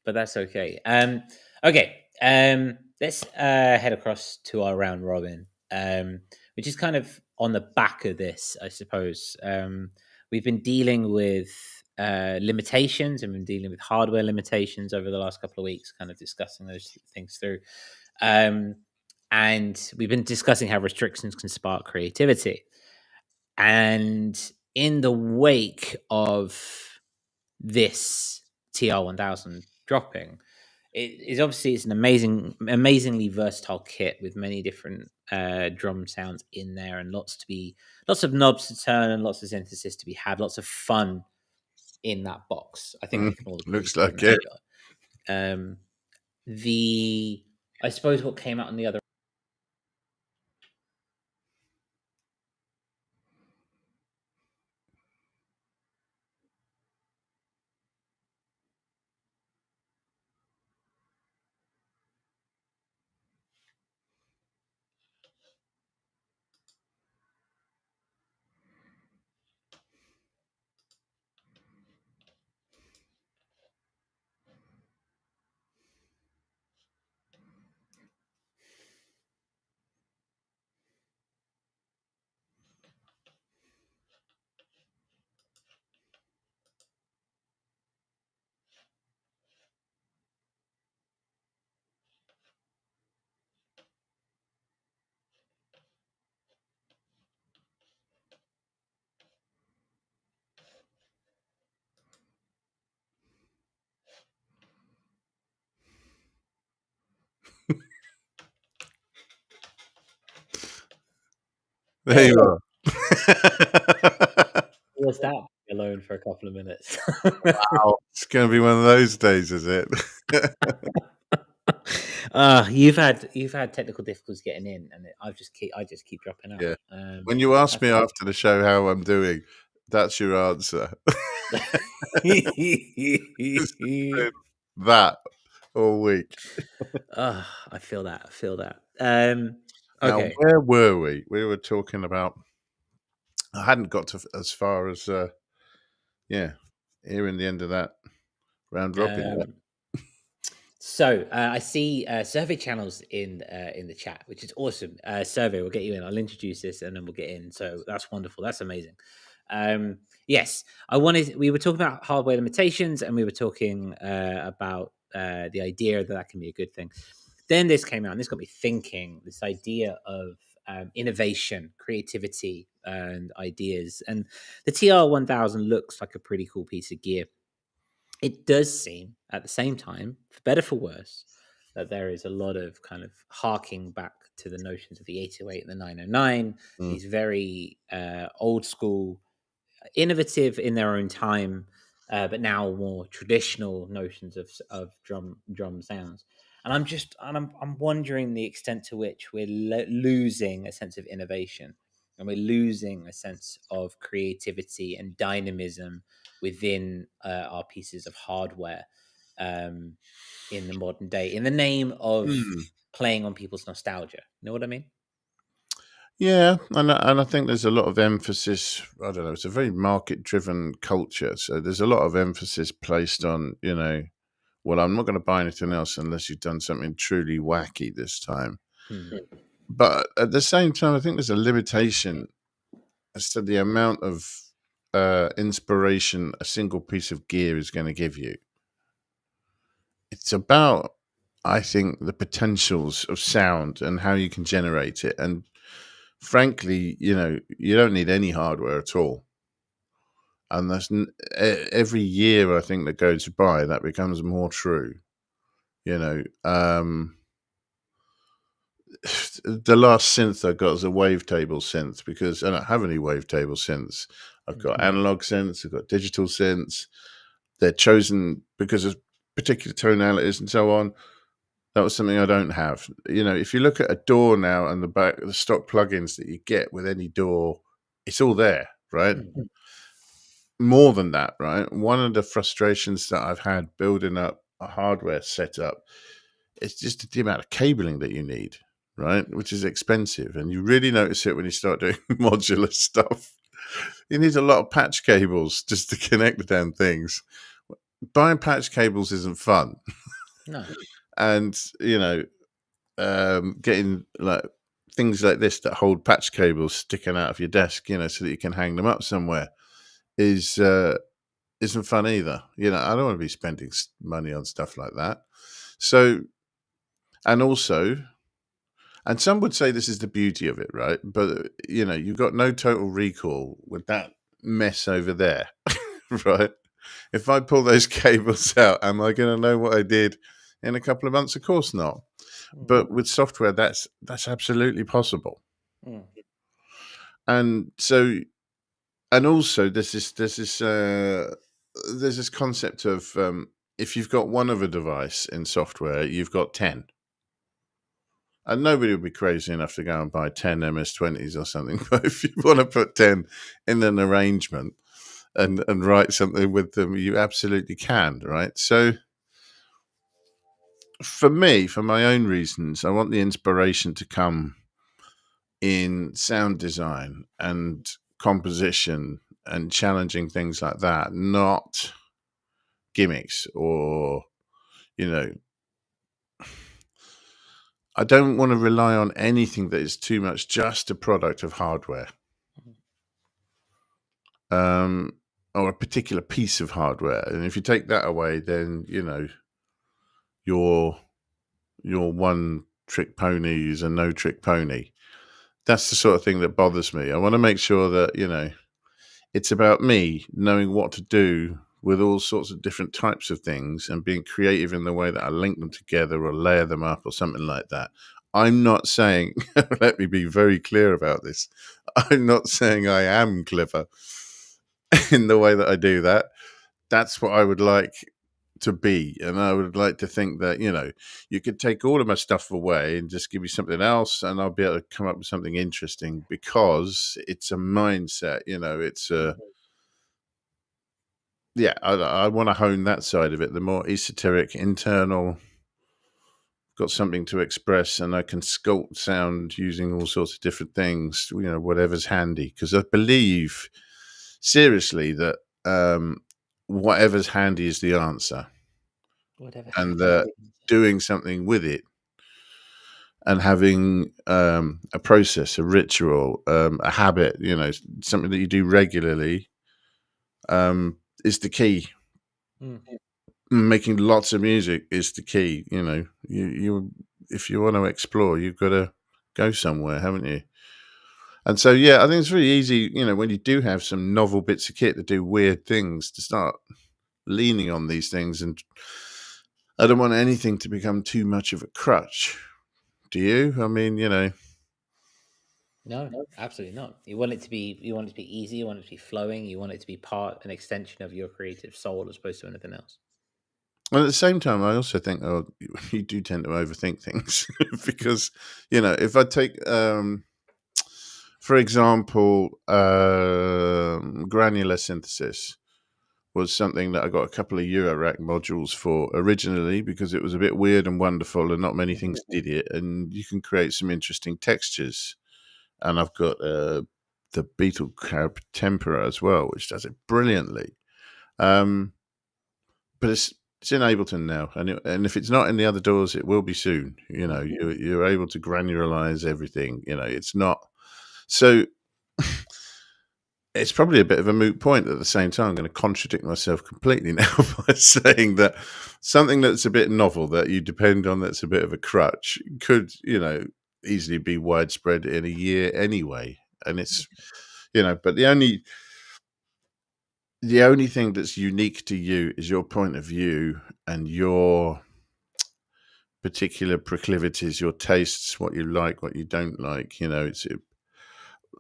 but that's okay. Let's head across to our round robin, which is kind of on the back of this, I suppose. We've been dealing with limitations and been dealing with hardware limitations over the last couple of weeks, kind of discussing those things through. And we've been discussing how restrictions can spark creativity. And in the wake of this TR-1000 dropping, it's an amazingly versatile kit with many different drum sounds in there, and lots of knobs to turn and lots of synthesis to be had, lots of fun in that box. I think we can all agree. Looks like it. I suppose what came out on the other There you are. was that alone for a couple of minutes. Wow, it's going to be one of those days, is it? You've had technical difficulties getting in, and I just keep dropping out. Yeah. When you ask me after the show how I'm doing, that's your answer. That all week. I feel that. Now, Okay. where were we? We were talking about. I hadn't got to as far as hearing the end of that round robin. So I see survey channels in the chat, which is awesome. Survey, we'll get you in. I'll introduce this and then we'll get in. So that's wonderful. That's amazing. Yes, we were talking about hardware limitations, and we were talking about the idea that can be a good thing. Then this came out, and this got me thinking. This idea of innovation, creativity, and ideas. And the TR-1000 looks like a pretty cool piece of gear. it does seem at the same time, for better for worse, that there is a lot of kind of harking back to the notions of the 808 and the 909, these very old school, innovative in their own time, but now more traditional notions of drum sounds. And I'm wondering the extent to which we're losing a sense of innovation, and we're losing a sense of creativity and dynamism within our pieces of hardware in the modern day, in the name of playing on people's nostalgia. You know what I mean? Yeah, and I think there's a lot of emphasis. I don't know. It's a very market-driven culture, so there's a lot of emphasis placed on, well, I'm not going to buy anything else unless you've done something truly wacky this time. But at the same time, I think there's a limitation as to the amount of inspiration a single piece of gear is going to give you. It's about, I think, the potentials of sound and how you can generate it. And frankly, you don't need any hardware at all. And that's every year I think that goes by, that becomes more true. The last synth I got was a wavetable synth, because I don't have any wavetable synths. I've got analog synths, I've got digital synths. They're chosen because of particular tonalities and so on. That was something I don't have. If you look at a DAW now and the stock plugins that you get with any DAW, it's all there, right? More than that, right? One of the frustrations that I've had building up a hardware setup is just the amount of cabling that you need, right? Which is expensive. And you really notice it when you start doing modular stuff. You need a lot of patch cables just to connect the damn things. Buying patch cables isn't fun. No. And, getting like things like this that hold patch cables sticking out of your desk, so that you can hang them up somewhere isn't fun either. I don't want to be spending money on stuff like that. So, and some would say this is the beauty of it, right? But, you've got no total recall with that mess over there, right? If I pull those cables out, am I going to know what I did in a couple of months? Of course not. But with software, that's absolutely possible. And so, and also there's this concept of if you've got one of a device in software, you've got 10. And nobody would be crazy enough to go and buy 10 MS-20s or something. But if you want to put 10 in an arrangement and write something with them, you absolutely can, right? So for me, for my own reasons, I want the inspiration to come in sound design and composition and challenging things like that, not gimmicks or, I don't want to rely on anything that is too much just a product of hardware. Or a particular piece of hardware. And if you take that away, then, your one trick pony is a no trick pony. That's the sort of thing that bothers me. I want to make sure that, it's about me knowing what to do with all sorts of different types of things and being creative in the way that I link them together or layer them up or something like that. I'm not saying, let me be very clear about this. I'm not saying I am clever in the way that I do that. That's what I would like to be. And I would like to think that, you could take all of my stuff away and just give me something else and I'll be able to come up with something interesting, because it's a mindset, it's a, yeah, I want to hone that side of it, the more esoteric, internal, got something to express, and I can sculpt sound using all sorts of different things, whatever's handy. Because I believe seriously that whatever's handy is the answer. And doing something with it and having a process, a ritual, a habit, something that you do regularly is the key. Making lots of music is the key. You if you want to explore, you've got to go somewhere, haven't you? And so, yeah, I think it's really easy, when you do have some novel bits of kit that do weird things, to start, leaning on these things, and I don't want anything to become too much of a crutch. Do you? I mean, No, absolutely not. You want it to be easy. You want it to be flowing. You want it to be an extension of your creative soul as opposed to anything else. Well, at the same time, I also think, you do tend to overthink things because, if I take, for example, granular synthesis was something that I got a couple of Eurorack modules for originally because it was a bit weird and wonderful and not many things did it. And you can create some interesting textures. And I've got the Beetle Cab Tempera as well, which does it brilliantly. But it's in Ableton now, and if it's not in the other doors, it will be soon. You're able to granularize everything. It's not so. It's probably a bit of a moot point. At the same time, I'm going to contradict myself completely now by saying that something that's a bit novel that you depend on, that's a bit of a crutch, could easily be widespread in a year anyway. And it's but the only thing that's unique to you is your point of view and your particular proclivities, your tastes, what you like, what you don't like.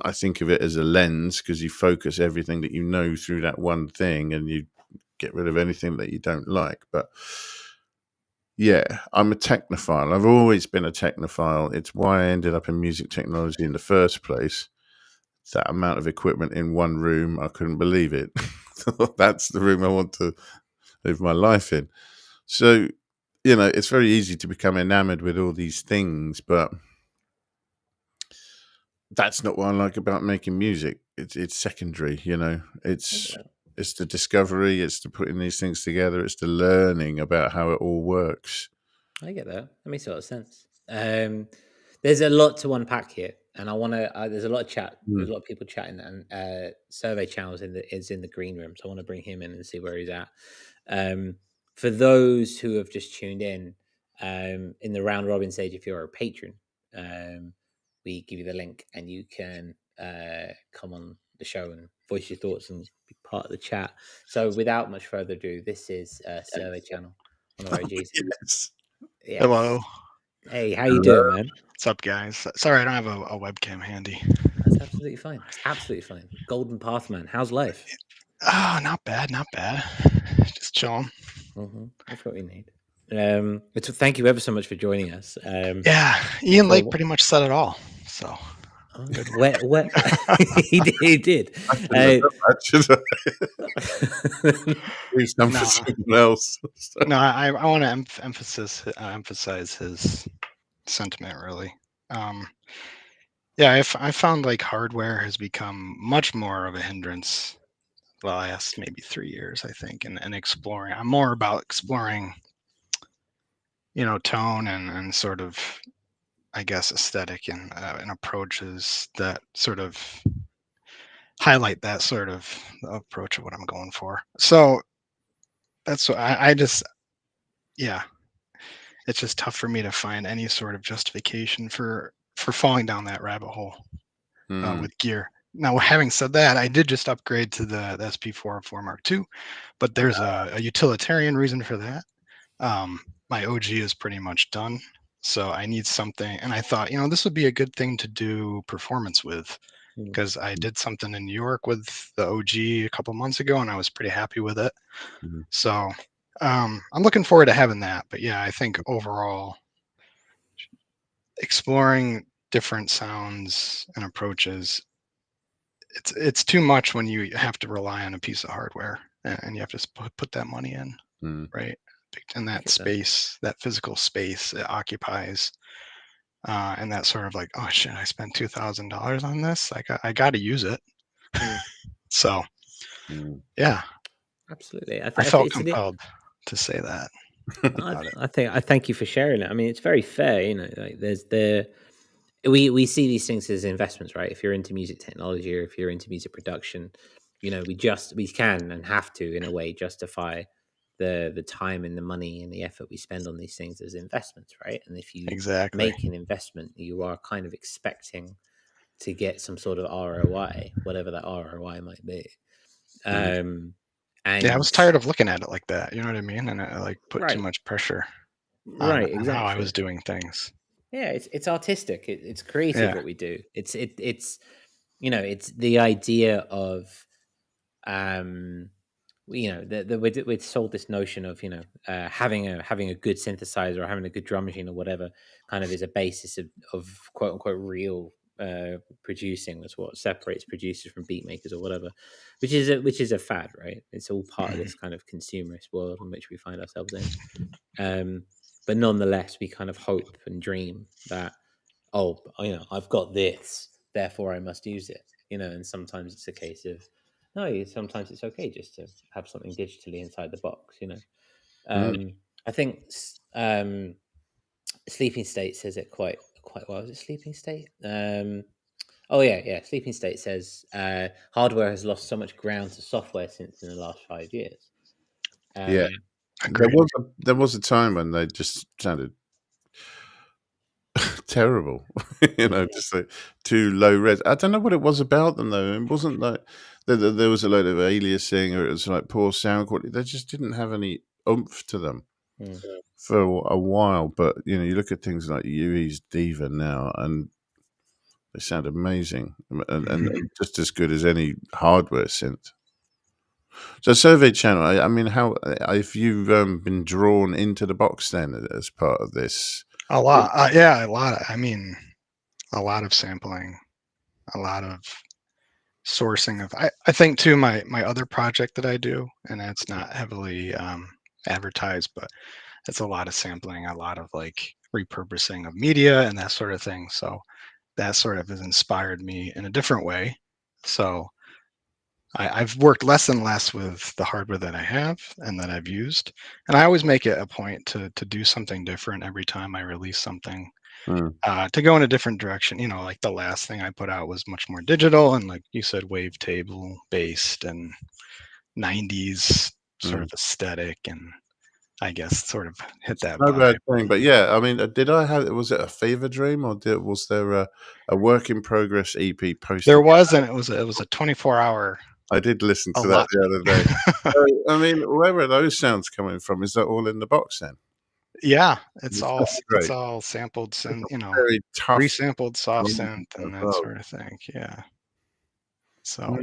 I think of it as a lens because you focus everything that you know through that one thing and you get rid of anything that you don't like. But yeah, I'm a technophile. I've always been a technophile. It's why I ended up in music technology in the first place. That amount of equipment in one room, I couldn't believe it. That's the room I want to live my life in. So, it's very easy to become enamored with all these things, but that's not what I like about making music. It's secondary, It's the discovery, it's the putting these things together, it's the learning about how it all works. I get that. That makes a lot of sense. There's a lot to unpack here, and I want to. There's a lot of chat. There's a lot of people chatting, and Survey Channels is in the green room, so I want to bring him in and see where he's at. For those who have just tuned in the round robin stage, if you're a patron, we give you the link, and you can come on the show and voice your thoughts and be part of the chat. So, without much further ado, this is Survey Channel on ROGs. Yes. Yes. Hello. Hey, how you doing, man? What's up, guys? Sorry, I don't have a webcam handy. That's absolutely fine. It's absolutely fine. Golden Path, man. How's life? Oh, not bad, not bad. Just chilling. That's what we need. Thank you ever so much for joining us. Yeah, Ian Lake pretty much said it all. So what he did. Leave some for someone else. No, I want to emphasize his sentiment, really. Yeah, I found like hardware has become much more of a hindrance the last maybe 3 years, I think, and exploring. I'm more about exploring, tone and sort of, I guess, aesthetic and approaches that sort of highlight that sort of approach of what I'm going for. So that's what I just, yeah, it's just tough for me to find any sort of justification for falling down that rabbit hole with gear. Now, having said that, I did just upgrade to the SP404 Mark II, but there's a utilitarian reason for that. My OG is pretty much done, so I need something. And I thought, this would be a good thing to do performance with, because I did something in New York with the OG a couple months ago, and I was pretty happy with it. So I'm looking forward to having that. But yeah, I think overall, exploring different sounds and approaches, it's too much when you have to rely on a piece of hardware and you have to put that money in, right? And that space, that physical space it occupies, and that sort of like, oh shit, I spent $2,000 on this. I got to use it. So, yeah, absolutely. I felt compelled to say that. I thank you for sharing it. I mean, it's very fair. Like there's we see these things as investments, right? If you're into music technology or if you're into music production, we can and have to, in a way, justify the time and the money and the effort we spend on these things as investments, right? And if you make an investment, you are kind of expecting to get some sort of ROI, whatever that ROI might be. And And Yeah, I was tired of looking at it like that. You know what I mean? And I like put too Right. much pressure on Right, how I was exactly. doing things. Yeah, it's artistic. It's creative Yeah. what we do. It's it's the idea of we're sold this notion of having a good synthesizer or having a good drum machine or whatever kind of is a basis of quote unquote real producing. That's what separates producers from beat makers or whatever, which is a fad, right? It's all part of this kind of consumerist world in which we find ourselves in. But nonetheless, we kind of hope and dream that, I've got this, therefore I must use it. And sometimes it's a case of no. Sometimes it's okay just to have something digitally inside the box. I think Sleeping State says it quite well. Is it Sleeping State? Sleeping State says hardware has lost so much ground to software since in the last 5 years. Yeah. Agreed. There was a time when they just sounded terrible, just like too low res. I don't know what it was about them though. It wasn't like there was a load of aliasing, or it was like poor sound quality. They just didn't have any oomph to them for a while. But you look at things like Yui's Diva now, and they sound amazing and just as good as any hardware synth. So Survey Channel, I mean, how if you've been drawn into the box then as part of this? A lot. A lot. I mean, a lot of sampling, a lot of sourcing of. I think too my other project that I do, and it's not heavily advertised, but it's a lot of sampling, a lot of like repurposing of media and that sort of thing. So that sort of has inspired me in a different way. So I've worked less and less with the hardware that I have and that I've used, and I always make it a point to do something different every time I release something, to go in a different direction. Like the last thing I put out was much more digital and, like you said, wavetable based and 90s sort of aesthetic, and I guess sort of hit that No bad vibe. thing, but yeah, I mean, was it a Fever Dream, or was there a work in progress EP posted? There was, and it was a 24-hour. I did listen to A that lot. the other day. So, I mean, where are those sounds coming from? Is that all in the box then? Yeah, it's It's all great. sampled synth, Very tough. resampled soft synth and that well. sort of thing. Yeah. So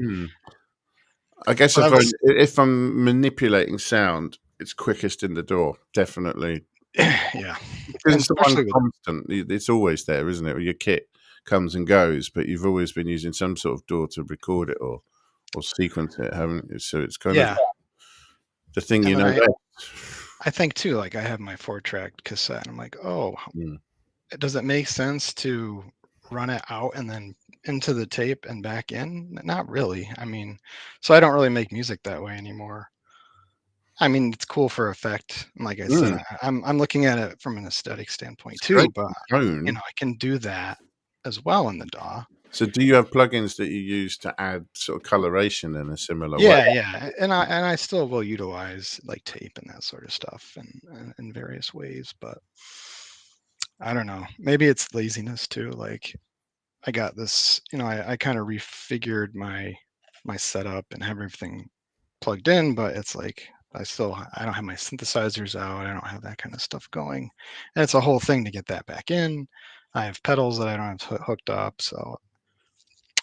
I guess Well, if I'm manipulating sound, it's quickest in the door, definitely. yeah. Because it's the one especially with constant. It's always there, isn't it? Your kit comes and goes, but you've always been using some sort of DAW to record it or sequence it, haven't you? So it's kind of the thing And you know then best. I think too, like I have my 4-track cassette, and I'm like, oh, does it make sense to run it out and then into the tape and back in? Not really. I mean, so I don't really make music that way anymore. I mean, it's cool for effect. And like I said, I'm looking at it from an aesthetic standpoint too, but I can do that as well in the DAW. So do you have plugins that you use to add sort of coloration in a similar way? Yeah. And I still will utilize like tape and that sort of stuff in various ways, but I don't know. Maybe it's laziness too. Like I got this, I kind of refigured my setup and have everything plugged in, but it's like I don't have my synthesizers out. I don't have that kind of stuff going. And it's a whole thing to get that back in. I have pedals that I don't have hooked up. So,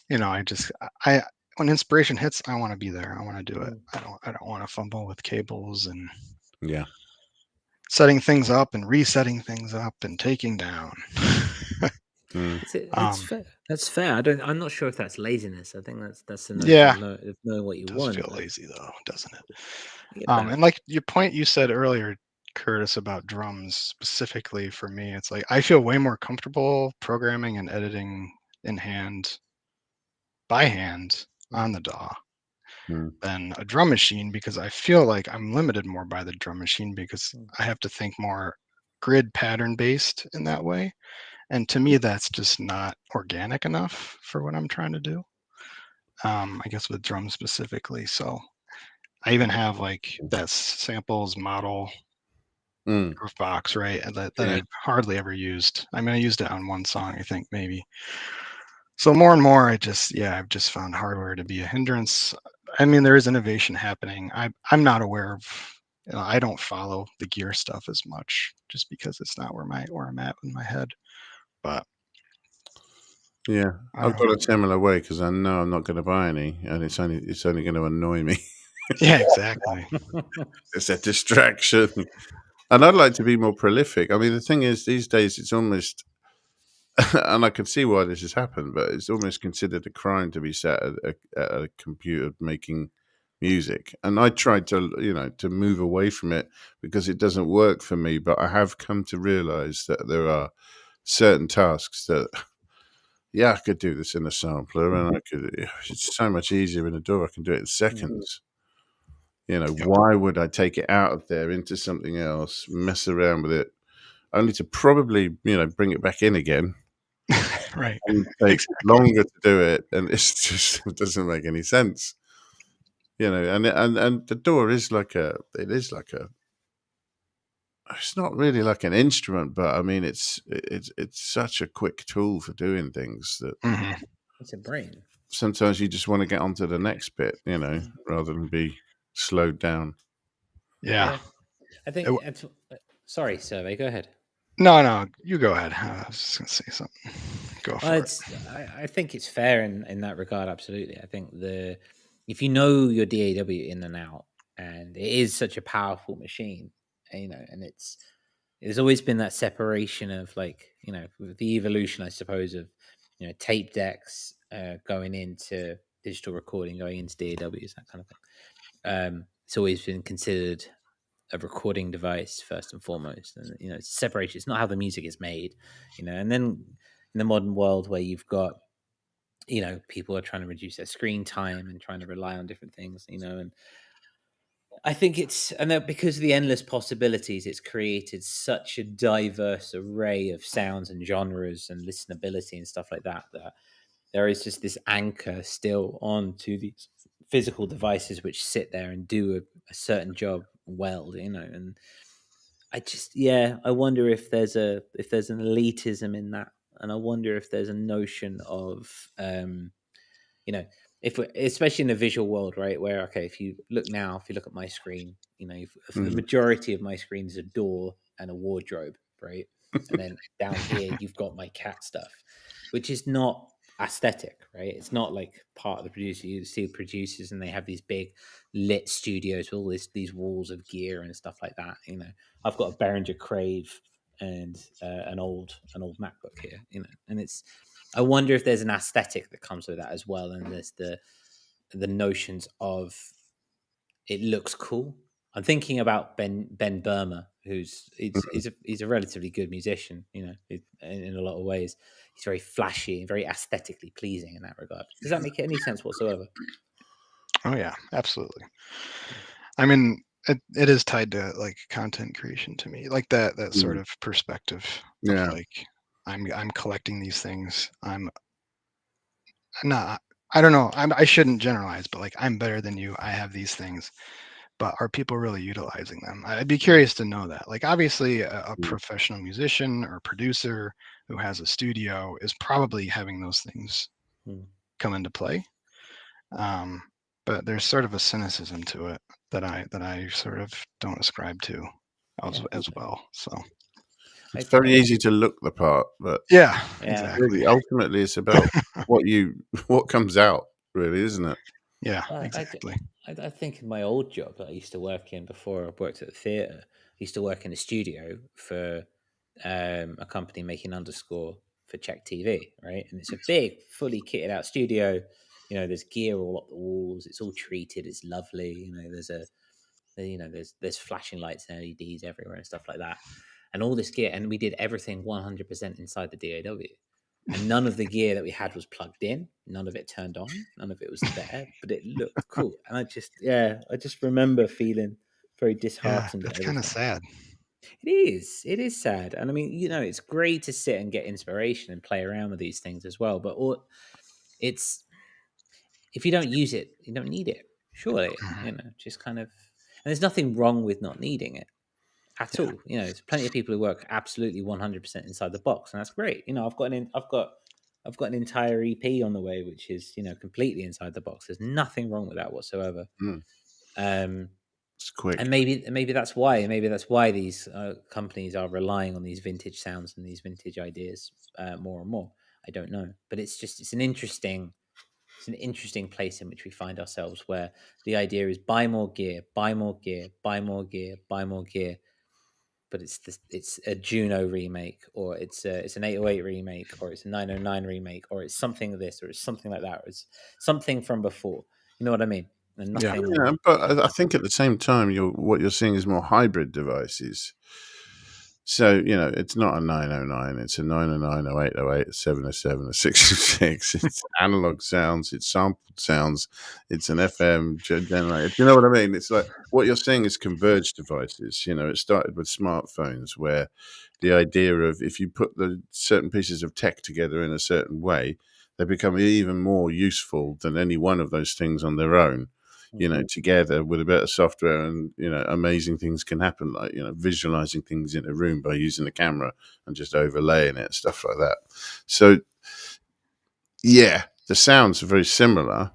when inspiration hits, I want to be there. I want to do it. I don't want to fumble with cables and setting things up and resetting things up and taking down. It's fair. That's fair. I'm not sure if that's laziness. I think that's the notion of knowing what you does want. Feel lazy though, doesn't it? And like your point you said earlier, Curtis, about drums specifically, for me, it's like I feel way more comfortable programming and editing by hand on the DAW than a drum machine, because I feel like I'm limited more by the drum machine because I have to think more grid pattern based in that way. And to me, that's just not organic enough for what I'm trying to do. I guess with drums specifically. So I even have like that samples model groove box, right? That I've hardly ever used. I mean, I used it on one song, I think, maybe. So more and more, I've just found hardware to be a hindrance. I mean, there is innovation happening. I'm not aware of. I don't follow the gear stuff as much, just because it's not where I'm at in my head. But Yeah, I I've don't know. got a similar way because I know I'm not going to buy any, and it's only going to annoy me. Yeah, exactly. It's a distraction, and I'd like to be more prolific. I mean, the thing is, these days it's almost, and I can see why this has happened, but it's almost considered a crime to be sat at a computer making music. And I tried to move away from it because it doesn't work for me. But I have come to realize that there are certain tasks that, yeah, I could do this in a sampler, and it's so much easier in a DAW. I can do it in seconds. Why would I take it out of there into something else, mess around with it, only to probably, bring it back in again? Right. And take longer to do it, and it doesn't make any sense. And the DAW is it's not really like an instrument, but I mean, it's such a quick tool for doing things that It's a brain. sometimes you just want to get onto the next bit, rather than be slowed down. Yeah. I think. Sorry, Survey. Go ahead. No, you go ahead. I was just gonna say something. Go for it. I think it's fair in that regard. Absolutely. I think if you know your DAW in and out, and it is such a powerful machine, and there's always been that separation of with the evolution, I suppose, of tape decks going into digital recording, going into DAWs, that kind of thing. It's always been considered a recording device first and foremost, and it's separation. It's not how the music is made, and then in the modern world where you've got people are trying to reduce their screen time and trying to rely on different things, and I think because of the endless possibilities, it's created such a diverse array of sounds and genres and listenability and stuff like that there is just this anchor still onto these physical devices which sit there and do a certain job well, and I wonder if there's an elitism in that, and I wonder if there's a notion of especially in the visual world, right, where if you look at my screen, the majority of my screen is a door and a wardrobe, right, and then down here you've got my cat stuff, which is not aesthetic, right? It's not like part of the producer. You see producers and they have these big lit studios with all these walls of gear and stuff like that. I've got a Behringer Crave and an old MacBook here, and I wonder if there's an aesthetic that comes with that as well, and there's the notions of it looks cool. I'm thinking about Ben Burma, he's a relatively good musician, in a lot of ways. He's very flashy and very aesthetically pleasing in that regard. Does that make any sense whatsoever? Oh yeah, absolutely. I mean, it is tied to like content creation to me, like that sort of perspective. Yeah. Of, like I'm collecting these things. I'm not. I don't know. I shouldn't generalize, but like I'm better than you. I have these things, but are people really utilizing them? I'd be curious to know that. Like obviously, a professional musician or producer who has a studio is probably having those things come into play. But there's sort of a cynicism to it that I sort of don't ascribe to as well. So it's very easy to look the part, but exactly. Really, ultimately, it's about what comes out, really, isn't it? Yeah, exactly. I think in my old job that I used to work in before I worked at the theatre, I used to work in a studio for a company making underscore for Czech TV, right? And it's a big, fully kitted out studio. There's gear all up the walls. It's all treated. It's lovely. There's flashing lights and LEDs everywhere and stuff like that, and all this gear. And we did everything 100% inside the DAW. And none of the gear that we had was plugged in. None of it turned on. None of it was there, but it looked cool. And I just remember feeling very disheartened. Yeah, that's kind of sad. It is sad. And I mean, it's great to sit and get inspiration and play around with these things as well. But if you don't use it, you don't need it. Surely, just kind of, and there's nothing wrong with not needing it at all. There's plenty of people who work absolutely 100% inside the box, and that's great. I've got I've got an entire EP on the way, which is completely inside the box. There's nothing wrong with that whatsoever. It's quick. And maybe that's why these companies are relying on these vintage sounds and these vintage ideas more and more. I don't know, but it's an interesting place in which we find ourselves, where the idea is buy more gear, buy more gear, buy more gear, buy more gear. But it's a Juno remake, or it's an 808 remake, or it's a 909 remake, or it's something of this, or it's something like that, or it's something from before. You know what I mean? And nothing. Yeah, but I think at the same time, what you're seeing is more hybrid devices. So, it's not a 909, it's a 909, 0808, a 707, a 606. It's analog sounds, it's sampled sounds, it's an FM generator. You know what I mean? It's like what you're seeing is converged devices. It started with smartphones, where the idea of if you put the certain pieces of tech together in a certain way, they become even more useful than any one of those things on their own. Together with a bit of software, and amazing things can happen, like visualizing things in a room by using the camera and just overlaying it, stuff like that. So yeah, the sounds are very similar.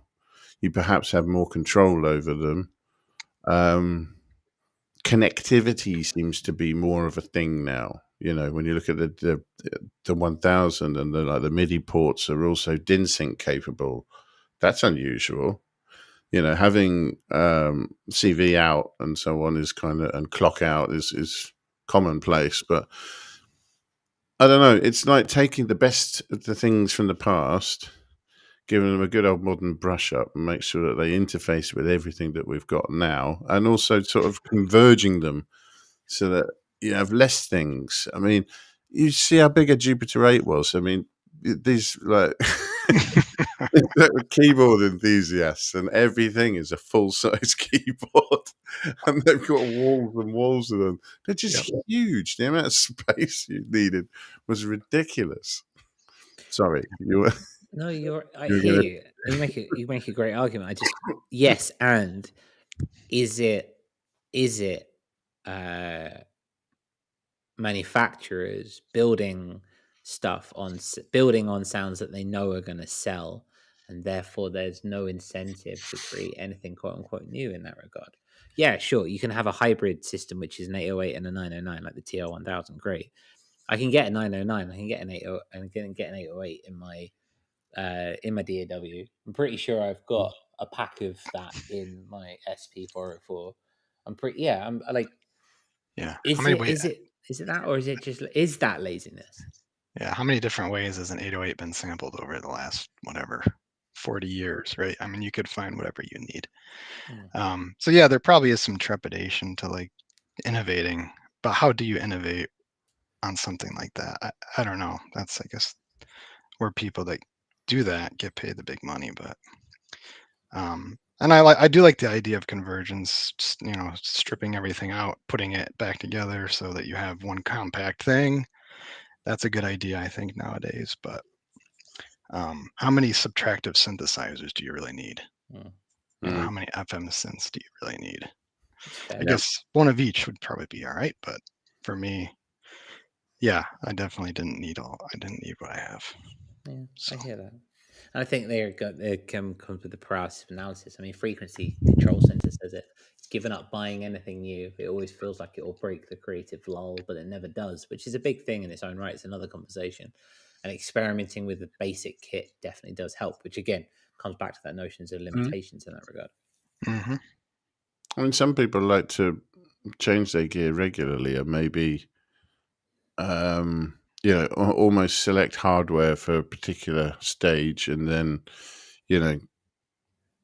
You perhaps have more control over them. Connectivity seems to be more of a thing now. When you look at the 1000 and the MIDI ports are also DIN sync capable. That's unusual. Having CV out and so on is and clock out is commonplace, but I don't know. It's like taking the best of the things from the past, giving them a good old modern brush up, and make sure that they interface with everything that we've got now, and also sort of converging them so that you have less things. I mean, you see how big a Jupiter 8 was. I mean, these keyboard enthusiasts, and everything is a full-size keyboard, and they've got walls and walls of them. They're just huge. The amount of space you needed was ridiculous. Sorry, you were. No, I hear you. You make a great argument. Yes, and is it manufacturers building on sounds that they know are going to sell, and therefore there's no incentive to create anything quote unquote new in that regard? Yeah, sure, you can have a hybrid system, which is an 808 and a 909, like the TR-1000. Great. I can get a 909, I can get an 80, and get an 808 in my DAW. I'm pretty sure I've got a pack of that in my SP404. I'm like, yeah. Is it that, or is that laziness? Yeah. How many different ways has an 808 been sampled over the last 40 years, right? I mean, you could find whatever you need. So yeah, there probably is some trepidation to like innovating, but how do you innovate on something like that? I don't know. That's, I guess, where people that do that get paid the big money. But and I do like the idea of convergence, just, stripping everything out, putting it back together so that you have one compact thing. That's a good idea, I think, nowadays. But how many subtractive synthesizers do you really need? How many FM synths do you really need? I guess one of each would probably be all right. But for me, yeah, I definitely didn't need what I have. Yeah, so. I hear that. And I think they comes with the paralysis of analysis. I mean, Frequency Control Center says it's given up buying anything new. It always feels like it will break the creative lull, but it never does, which is a big thing in its own right. It's another conversation. And experimenting with the basic kit definitely does help, which again comes back to that notions of limitations in that regard. Mm-hmm. I mean, some people like to change their gear regularly, and maybe almost select hardware for a particular stage, and then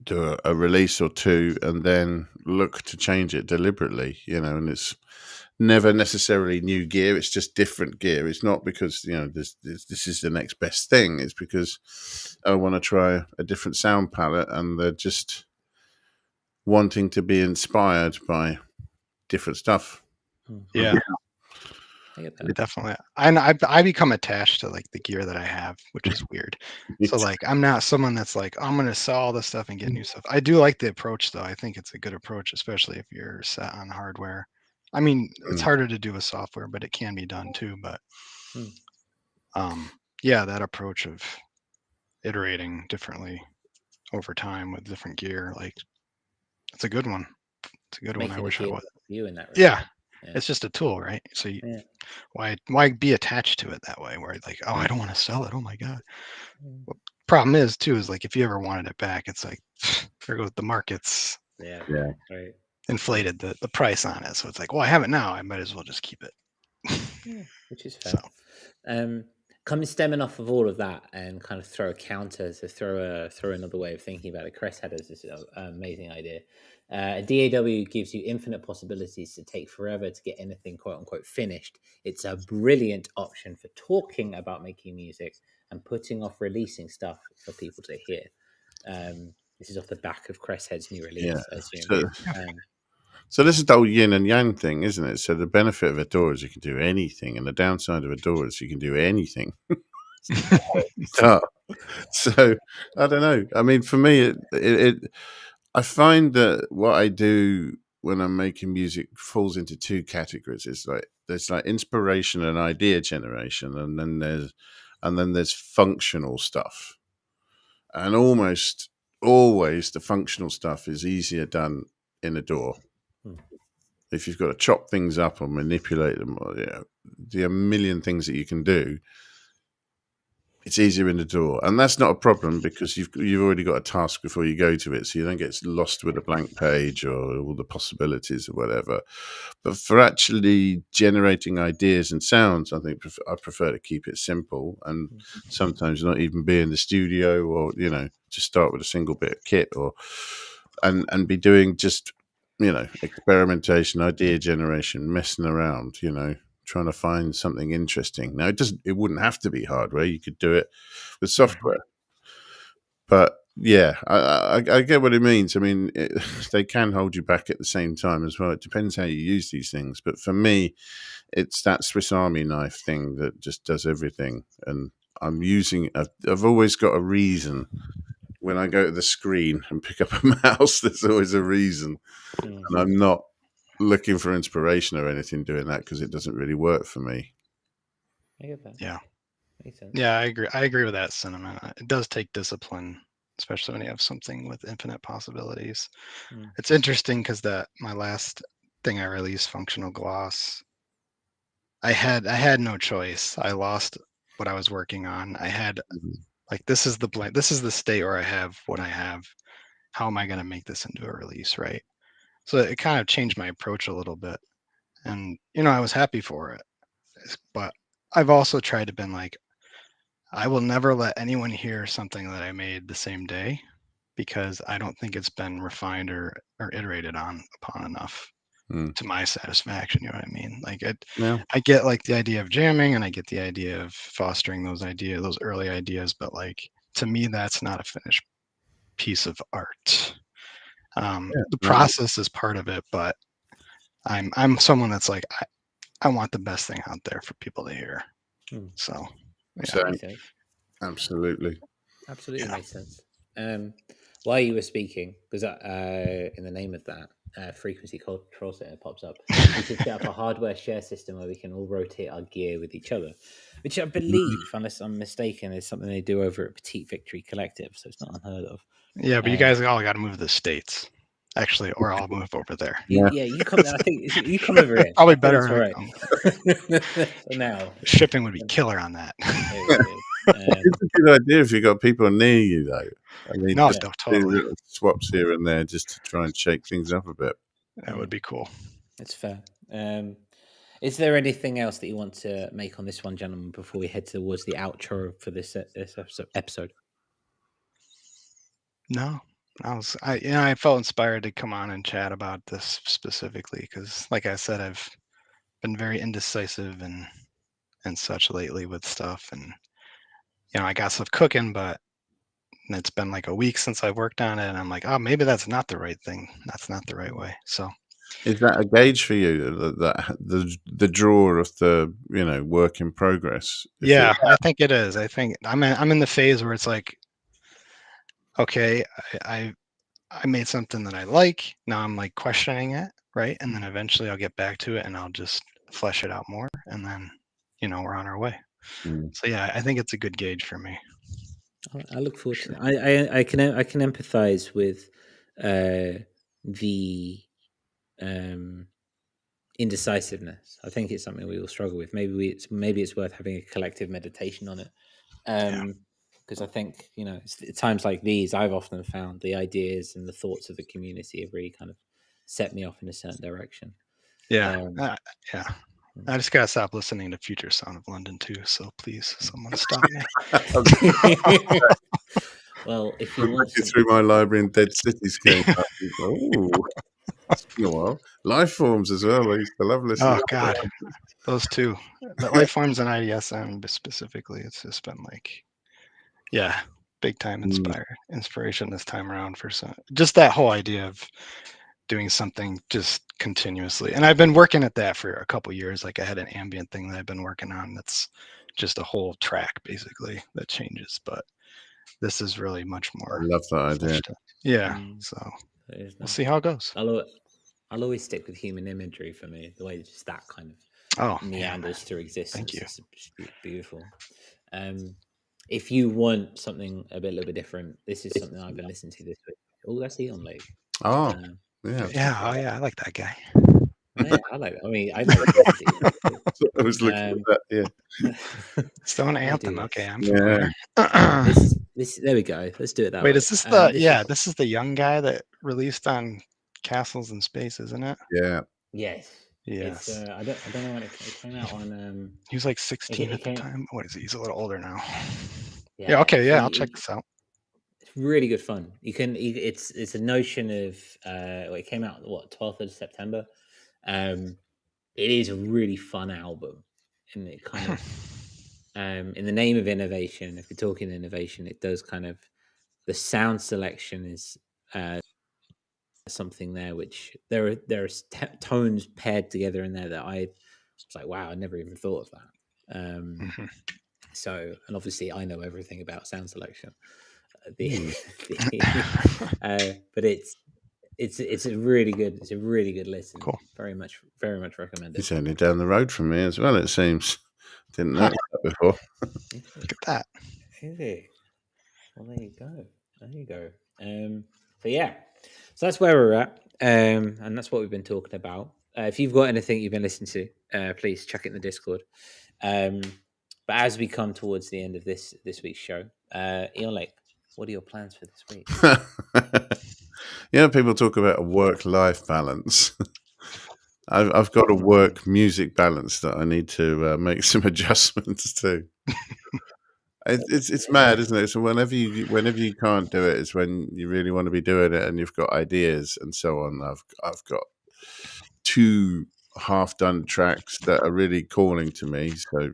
do a release or two, and then look to change it deliberately. And it's never necessarily new gear; it's just different gear. It's not because this is the next best thing. It's because I want to try a different sound palette, and they're just wanting to be inspired by different stuff. Yeah. Definitely. And I become attached to like the gear that I have, which is weird. So like, I'm not someone that's like, I'm going to sell all this stuff and get new stuff. I do like the approach though. I think it's a good approach, especially if you're set on hardware. I mean, it's harder to do with software, but it can be done too. But yeah, that approach of iterating differently over time with different gear. Like, it's a good one. It's a good one. I Making the wish I gear was. for you in that Yeah, respect. Yeah. it's just a tool, right? So Yeah. why be attached to it that way? Where like, oh, I don't want to sell it. Oh my god. Mm. Problem is too is like if you ever wanted it back, it's like there goes the market's Yeah. Yeah. Right. inflated the price on it. So it's like, well, I have it now. I might as well just keep it. Yeah, which is fair. So Coming stemming off of all of that, and kind of throw a counter to throw another way of thinking about it. Chris had this amazing idea. DAW gives you infinite possibilities to take forever to get anything quote unquote finished. It's a brilliant option for talking about making music and putting off releasing stuff for people to hear. This is off the back of Chris Head's new release, I assume. So this is the whole yin and yang thing, isn't it? So the benefit of a DAW is you can do anything, and the downside of a DAW is you can do anything. So I don't know. I mean, for me, I find that what I do when I'm making music falls into two categories. It's like there's like inspiration and idea generation, and then there's functional stuff. And almost always the functional stuff is easier done in a DAW. If you've got to chop things up or manipulate them, or there are a million things that you can do. It's easier in the DAW, and that's not a problem because you've already got a task before you go to it, so you don't get lost with a blank page or all the possibilities or whatever. But for actually generating ideas and sounds, I think I prefer to keep it simple, and sometimes not even be in the studio, or just start with a single bit of kit, or and be doing just experimentation, idea generation, messing around, trying to find something interesting. Now it wouldn't have to be hardware. You could do it with software. But yeah, I get what it means. I mean, they can hold you back at the same time as well. It depends how you use these things. But for me, it's that Swiss Army knife thing that just does everything. And I've always got a reason. When I go to the screen and pick up a mouse, there's always a reason. And I'm not looking for inspiration or anything doing that because it doesn't really work for me. I get that. Yeah. Makes sense. Yeah, I agree. I agree with that sentiment. It does take discipline, especially when you have something with infinite possibilities. It's interesting because my last thing I released, Functional Gloss, I had no choice. I lost what I was working on. I had like this is the state where I have what I have. How am I going to make this into a release, right? So it kind of changed my approach a little bit, and I was happy for it. But I've also tried to been like, I will never let anyone hear something that I made the same day because I don't think it's been refined or iterated upon enough to my satisfaction. You know what I mean? Like I get like the idea of jamming, and I get the idea of fostering those early ideas, but like to me, that's not a finished piece of art. The process is part of it, but I'm someone that's like I want the best thing out there for people to hear. So yeah, makes sense. Absolutely makes sense. While you were speaking, because in the name of that frequency control center pops up, we should set up a hardware share system where we can all rotate our gear with each other, which I believe, unless I'm mistaken, is something they do over at Petite Victory Collective, so it's not unheard of. Yeah, but you guys all got to move to the States, actually, or I'll move over there. You come. I think you come over here. Probably better. All right. For now, shipping would be killer on that. It's a good idea if you've got people near you, though. I mean, no, just totally. little swaps here and there just to try and shake things up a bit. That would be cool. It's fair. Is there anything else that you want to make on this one, gentlemen, before we head towards the outro for this episode? No, I felt inspired to come on and chat about this specifically because, like I said, I've been very indecisive and such lately with stuff, and I got stuff cooking, but it's been like a week since I've worked on it, and I'm like, oh, maybe that's not the right thing. That's not the right way. So, is that a gauge for you? That the drawer of the work in progress? Yeah, I think it is. I think I'm in the phase where it's like, okay, I made something that I like. Now I'm like questioning it, right? And then eventually I'll get back to it and I'll just flesh it out more, and then we're on our way. So yeah, I think it's a good gauge for me. I look forward to it. I can empathize with the indecisiveness. I think it's something we all struggle with. Maybe it's worth having a collective meditation on it. Because I think, you know, it's times like these, I've often found the ideas and the thoughts of the community have really kind of set me off in a certain direction. Yeah. I just gotta stop listening to Future Sound of London too. So please, someone stop me. Well, if you want through my library and Dead Cities came up. Oh, it's been a while. Life Forms as well. I used to love listening. Oh God, those two, the Life Forms and IDSM specifically. It's just been like, yeah, big time inspiration this time around for some. Just that whole idea of doing something just continuously, and I've been working at that for a couple years. Like I had an ambient thing that I've been working on. That's just a whole track basically that changes, but this is really much more. I love that idea. Yeah, so we'll see how it goes. I'll always stick with human imagery for me. The way just that kind of meanders through existence. Thank you. It's beautiful. If you want something a little bit different, this is something I've been listening to this week. Oh, that's Eon Lake. Oh, yeah. Oh, yeah. I like that guy. Yeah, I like. I mean, I like. I was looking at that. Yeah. Stone Anthem. Okay, I'm familiar. This. There we go. Let's do it that way. Wait, is this the? This is the young guy that released on Castles in Space, isn't it? Yeah. Yes. Yes. I don't know when it came out on. He was like 16 at the time. What is he? He's a little older now. Yeah. Okay. Yeah, I'll check this out. It's really good fun. It's a notion of it came out 12th of September. It is a really fun album, and it kind of in the name of innovation. If we're talking innovation, it does kind of the sound selection is something there which there are tones paired together in there that I was like, wow, I never even thought of that. So, and obviously I know everything about sound selection, but it's a really good listen. Cool. Very much recommended. It's only down the road from me as well, it seems. Didn't know that before. Look at that. Is it? Well, there you go. So yeah, so that's where we're at, and that's what we've been talking about. If you've got anything you've been listening to, please chuck it in the Discord. But as we come towards the end of this week's show, Eon Lake, what are your plans for this week? People talk about a work-life balance. I've got a work-music balance that I need to make some adjustments to. It's mad, isn't it? So whenever you can't do it, it's when you really want to be doing it, and you've got ideas and so on. I've got 2 half-done tracks that are really calling to me. So,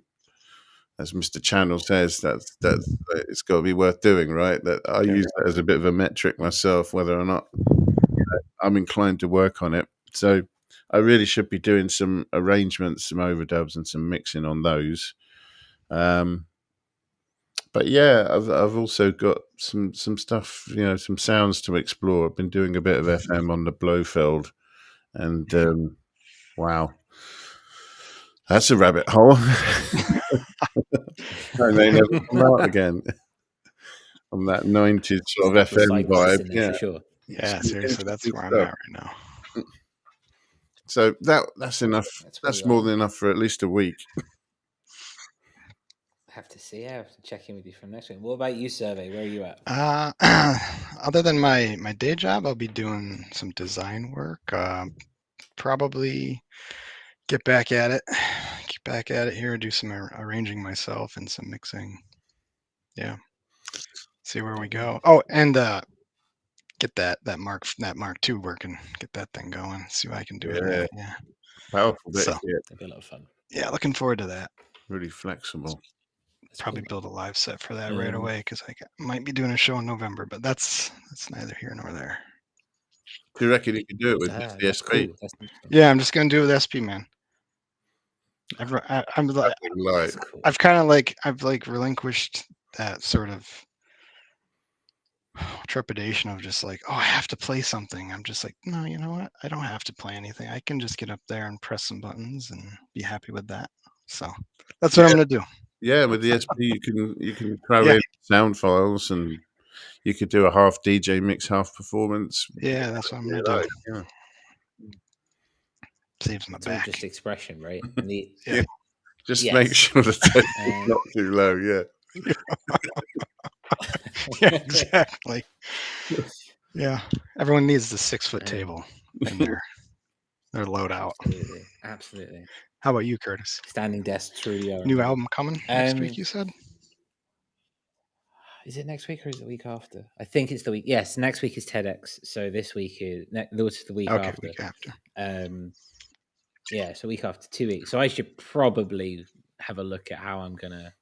as Mr. Channel says, that's it's got to be worth doing, right? That I use that as a bit of a metric myself, whether or not I'm inclined to work on it. So I really should be doing some arrangements, some overdubs, and some mixing on those. But yeah, I've also got some stuff, some sounds to explore. I've been doing a bit of FM on the Blofeld, and wow, that's a rabbit hole. I may never come out again on that 90s sort of FM vibe. Yeah, for sure. Yeah, seriously, that's where I'm at right now. So that's enough. That's more than enough for at least a week. I have to see. I have to check in with you for next week. What about you, Survey? Where are you at? Other than my day job, I'll be doing some design work. Probably get back at it here, do some arranging myself and some mixing. Yeah. See where we go. Oh, and get that Mark II working. Get that thing going. See what I can do with that. Yeah. Powerful bit. That'd be a lot of fun. Yeah, looking forward to that. Really flexible. Probably build a live set for that right away, because I might be doing a show in November, but that's neither here nor there. Do you reckon you could do it with the SP? Cool. Yeah, I'm just gonna do it with SP, man. I've relinquished that sort of trepidation of just like, oh, I have to play something. I'm just like, no, you know what? I don't have to play anything. I can just get up there and press some buttons and be happy with that. So that's what I'm gonna do. Yeah, with the SP, you can throw Yeah. in sound files, and you could do a half DJ mix, half performance. Yeah, that's what I'm gonna do. Yeah. Saves my It's all back. just expression, right? And the, Yeah. Just Yes. make sure the tape is not too low. Yeah. Yeah, exactly. Yeah, everyone needs the 6-foot table in their loadout. Absolutely. How about you, Curtis? Standing desks really are. New album coming next week, you said? Is it next week or is it the week after? I think it's the week. Yes, next week is TEDx. So this week is the week Okay, after. week after. Yeah, so week after, 2 weeks. So I should probably have a look at how I'm gonna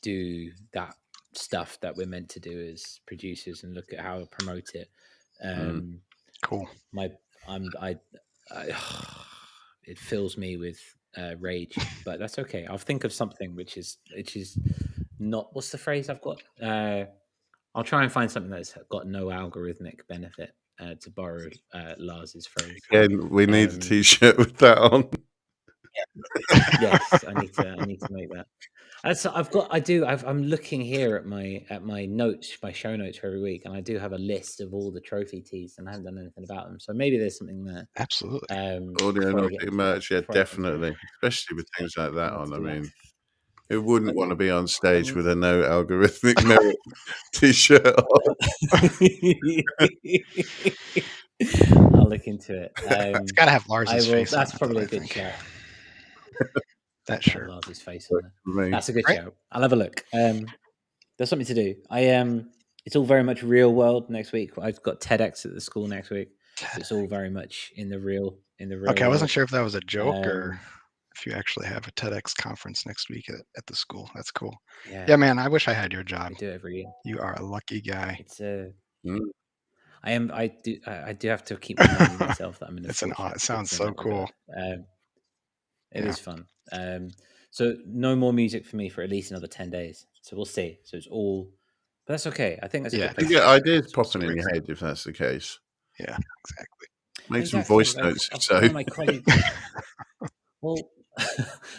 do that stuff that we're meant to do as producers and look at how to promote it. Cool. It fills me with rage, but that's okay. I'll think of something which is not, what's the phrase I've got? I'll try and find something that's got no algorithmic benefit, to borrow Lars's phrase. Again, we need a t-shirt with that on. Yes, I need to make that. I'm looking here at my notes, my show notes for every week, and I do have a list of all the trophy tees, and I haven't done anything about them. So maybe there's something there. Absolutely. Audionaut merch, yeah, definitely. Especially with things like that on. I mean, who wouldn't want to be on stage with a no algorithmic merit t-shirt on? I'll look into it. It's got to have Lars's face. That's on probably it, a good shout. That shirt. Lars's face on there. That's a good shout. I'll have a look. There's something to do. It's all very much real world next week. I've got TEDx at the school next week. So it's all very much in the real. Okay, I wasn't sure if that was a joke or if you actually have a TEDx conference next week at the school. That's cool. Yeah, man, I wish I had your job. I do every year. You are a lucky guy. It's I do have to keep reminding myself that I'm in a it sounds so cool. It is fun. So no more music for me for at least another 10 days. So we'll see. So it's all, but that's okay. I think that's a good place. You get ideas popping in your head if that's the case. Yeah, exactly. Make some voice notes. One of my colleagues, well,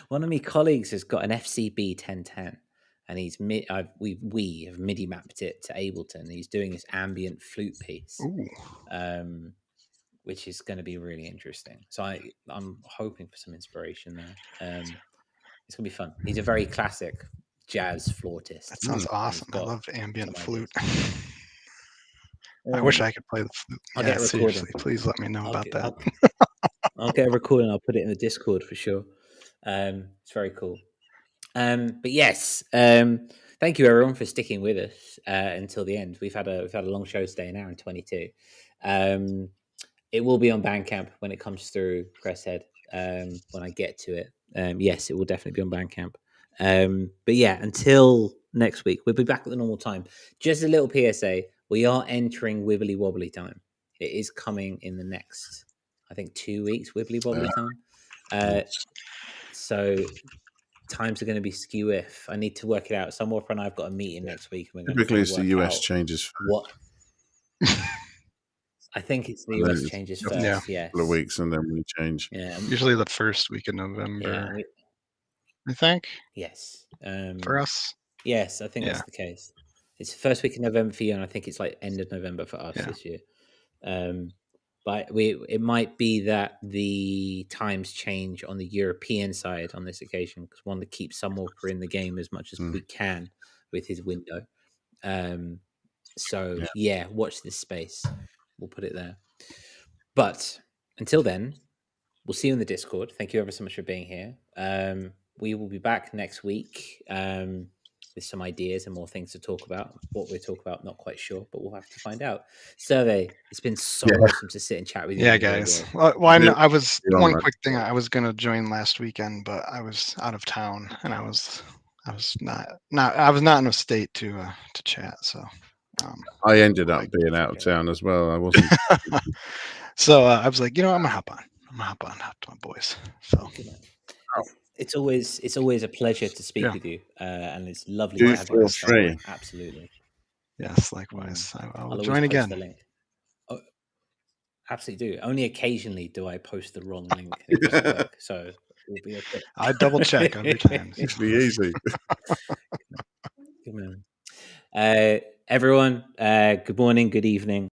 one of my colleagues has got an FCB 1010, and we have MIDI mapped it to Ableton. And he's doing this ambient flute piece, which is going to be really interesting. So I'm hoping for some inspiration there. It's going to be fun. He's a very classic jazz flautist. That sounds awesome. I love ambient flute. I wish I could play the flute. I'll get a recording. Seriously, please let me know about that. I'll get a recording. I'll put it in the Discord for sure. It's very cool. But yes, thank you everyone for sticking with us until the end. We've had a long show today, an hour and 22. It will be on Bandcamp when it comes through Presshead. When I get to it, yes, it will definitely be on Bandcamp. But yeah, until next week, we'll be back at the normal time. Just a little PSA: we are entering wibbly wobbly time. It is coming in the next, I think, 2 weeks. Wibbly wobbly time. So times are going to be skew. If I need to work it out, Somewhere and I've got a meeting next week. And typically, it's the US changes. What? I think it's the US changes first. Yeah, a couple of weeks and then we change. Yeah, usually the first week of November. Yeah, I think. Yes. For us. Yes, I think that's the case. It's the first week of November for you, and I think it's like end of November for us this year. But it might be that the times change on the European side on this occasion, because we want to keep Somewhere in the game as much as we can with his window. So watch this space. We'll put it there. But until then, we'll see you in the Discord. Thank you ever so much for being here. We will be back next week with some ideas and more things to talk about. What we'll talk about, not quite sure, but we'll have to find out. Survey, it's been so awesome to sit and chat with you. Yeah, guys. I was one quick thing. I was going to join last weekend, but I was out of town and I was not in a state to chat. So I ended up being out of town as well. I wasn't. So I was like, I'm gonna hop on. Hop to my boys. So it's always a pleasure to speak with you, and it's lovely to have you. Free. Absolutely. Yes, likewise. I'll join again. The link. Absolutely do. Only occasionally do I post the wrong link. It doesn't work. So will be okay. I double check every time. It'd be easy. Good man. Everyone, good morning, good evening.